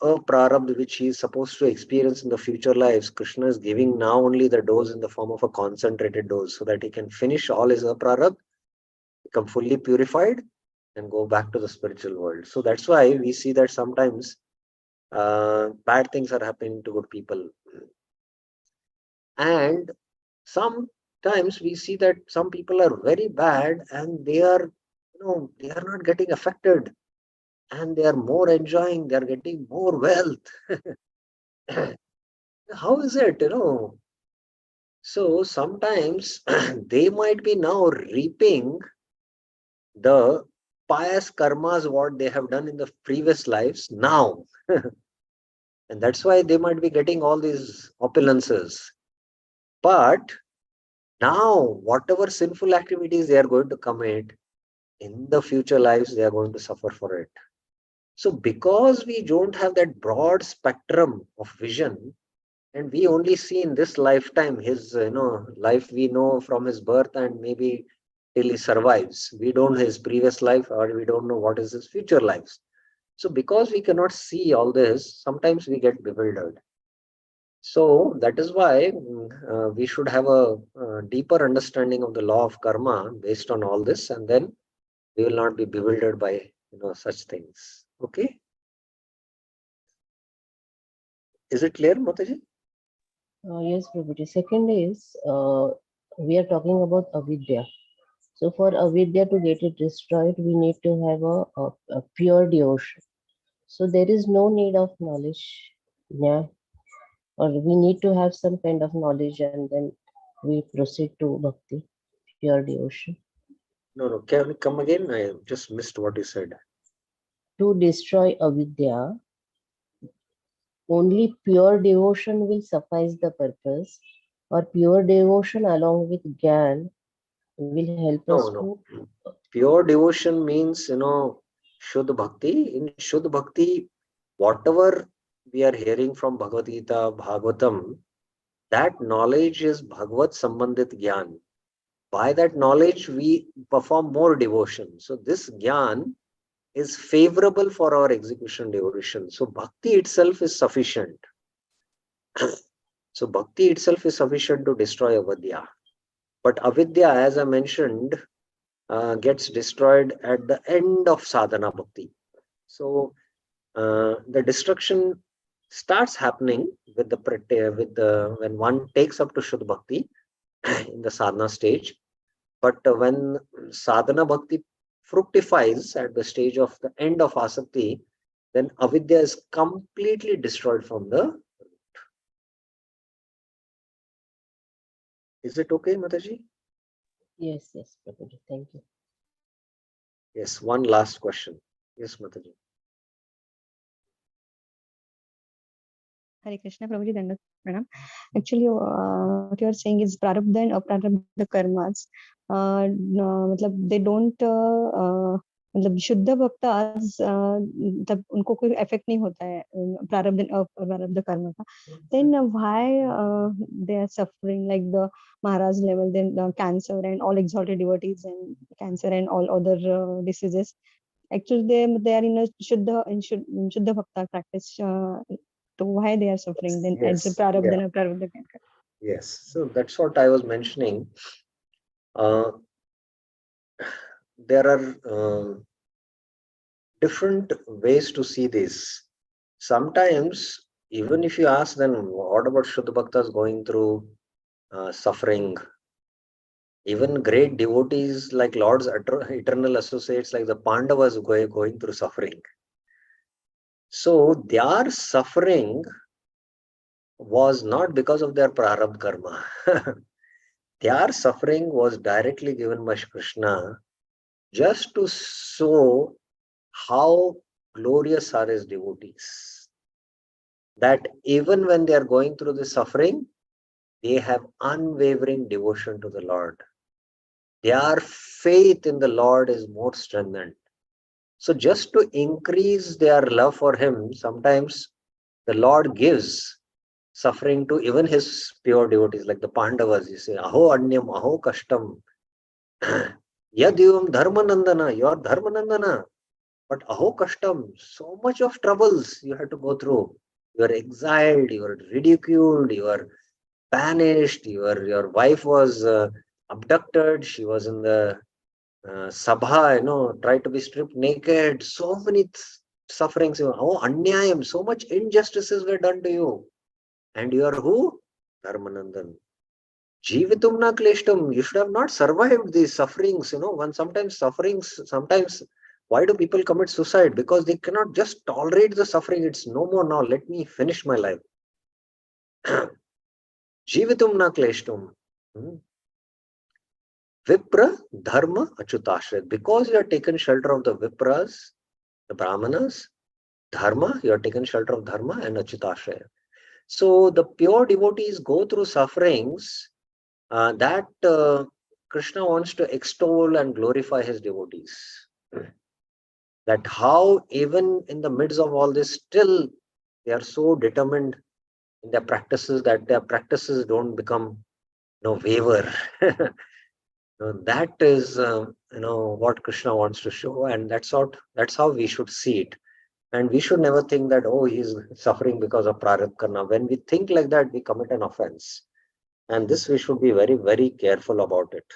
S1: prarabdha which he is supposed to experience in the future lives, Krishna is giving now only the dose in the form of a concentrated dose so that he can finish all his prarabdha, become fully purified, and go back to the spiritual world. So that's why we see that sometimes bad things are happening to good people. And sometimes we see that some people are very bad and they are, they are not getting affected, and they are more enjoying, they are getting more wealth. How is it, So sometimes they might be now reaping the pious karmas what they have done in the previous lives now. And that's why they might be getting all these opulences. But now, whatever sinful activities they are going to commit in the future lives, they are going to suffer for it. So because we don't have that broad spectrum of vision, and we only see in this lifetime his, life we know from his birth and maybe till he survives. We don't know his previous life, or we don't know what is his future lives. So because we cannot see all this, sometimes we get bewildered. So that is why we should have a deeper understanding of the law of karma based on all this, and then we will not be bewildered by such things. Okay, is it clear, Mataji?
S5: Yes, Prabhuji. Second is, we are talking about avidya. So for avidya to get it destroyed, we need to have a pure devotion. So there is no need of knowledge, yeah, or we need to have some kind of knowledge and then we proceed to bhakti, pure devotion.
S1: No. Can you come again? I just missed what you said.
S5: To destroy avidya, only pure devotion will suffice the purpose, or pure devotion along with gyan will help us to.
S1: No. Pure devotion means, Shuddha Bhakti. In Shuddha Bhakti, whatever we are hearing from Bhagavad Gita, Bhagavatam, that knowledge is Bhagavad Sambandhit Gyan. By that knowledge, we perform more devotion. So this Gyan is favorable for our execution devotion. So Bhakti itself is sufficient. So Bhakti itself is sufficient to destroy avidya. But avidya, as I mentioned, gets destroyed at the end of sadhana bhakti. So the destruction starts happening with the when one takes up to Shuddha Bhakti in the sadhana stage. But when sadhana bhakti fructifies at the stage of the end of asakti, then avidya is completely destroyed from the. Is it okay, Mataji?
S5: Yes, Prabhuji, thank you.
S1: Yes, one last question. Yes, Mataji.
S6: Hare Krishna, Prabhuji, Dandavat Pranam. Actually, what you are saying is prarabdha and aprarabdha karmas. They don't मतलब शुद्ध भक्त आज तब उनको कोई effect नहीं होता है प्रारब्ध कर्म का, then why they are suffering like the Maharaj level, then the cancer and all exalted devotees and cancer and all other diseases. Actually, they are in a Shuddha Bhakta practice. So why they are suffering then as a
S1: Yes, yeah,
S6: Prarabdha Karma?
S1: yes. So that's what I was mentioning. There are different ways to see this. Sometimes, even if you ask them, what about Shuddha Bhaktas going through suffering? Even great devotees like Lord's eternal associates like the Pandavas going through suffering. So their suffering was not because of their prarabdha karma. Their suffering was directly given by Krishna just to show how glorious are his devotees. That even when they are going through the suffering, they have unwavering devotion to the Lord. Their faith in the Lord is more strengthened. So just to increase their love for him, sometimes the Lord gives suffering to even his pure devotees, like the Pandavas. You say, Aho Anyam, Aho Kashtam. Yadyum Dharmanandana, you are Dharmanandana. But Aho Kashtam, so much of troubles you had to go through. You are exiled, you are ridiculed, you are banished, your wife was abducted, she was in the sabha, tried to be stripped naked, so many sufferings. Oh, Anyayam, so much injustices were done to you. And you are who? Dharmanandan. Jivitum na kleshtam. You should have not survived these sufferings. Sometimes why do people commit suicide? Because they cannot just tolerate the suffering. It's no more now. Let me finish my life. Jivitum na kleshtam. Vipra dharma achutashret. Because you are taken shelter of the Vipras, the Brahmanas, dharma, you are taken shelter of dharma and achutashret. So the pure devotees go through sufferings that Krishna wants to extol and glorify his devotees. That how even in the midst of all this, still they are so determined in their practices that their practices don't become waver. That is what Krishna wants to show, and that's how we should see it. And we should never think that, oh, he's suffering because of prarabdha karma. When we think like that, we commit an offense. And this we should be very, very careful about it.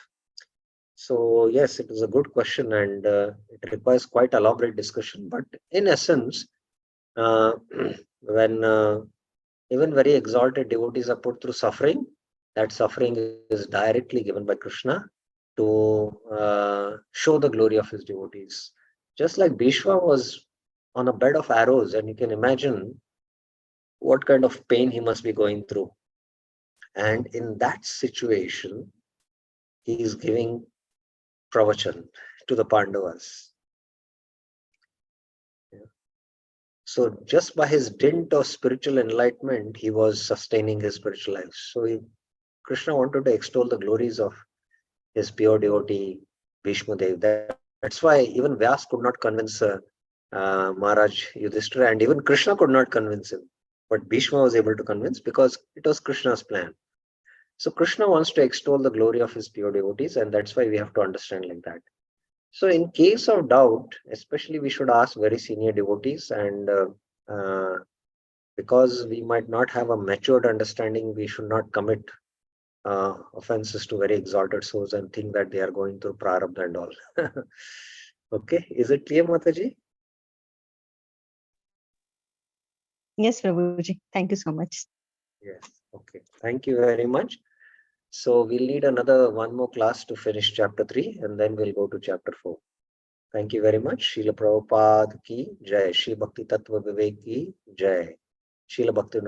S1: So yes, it is a good question, and it requires quite elaborate discussion. But in essence, when even very exalted devotees are put through suffering, that suffering is directly given by Krishna to show the glory of his devotees. Just like Bhishma was on a bed of arrows, and you can imagine what kind of pain he must be going through. And in that situation, he is giving pravachan to the Pandavas. So just by his dint of spiritual enlightenment, he was sustaining his spiritual life. So Krishna wanted to extol the glories of his pure devotee, Bhishma Dev. That's why even Vyas could not convince Maharaj Yudhishthira, and even Krishna could not convince him. But Bhishma was able to convince because it was Krishna's plan. So Krishna wants to extol the glory of his pure devotees, and that's why we have to understand like that. So in case of doubt, especially we should ask very senior devotees, and because we might not have a matured understanding, we should not commit offenses to very exalted souls and think that they are going through prarabdha and all. Okay, is it clear, Mataji?
S6: Yes, Prabhuji. Thank you so much.
S1: Yes. Okay. Thank you very much. So we'll need one more class to finish chapter 3, and then we'll go to chapter 4. Thank you very much. Srila Prabhupada ki Jai. Shri Bhakti Tattva Vivek ki Jai. Srila Bhakti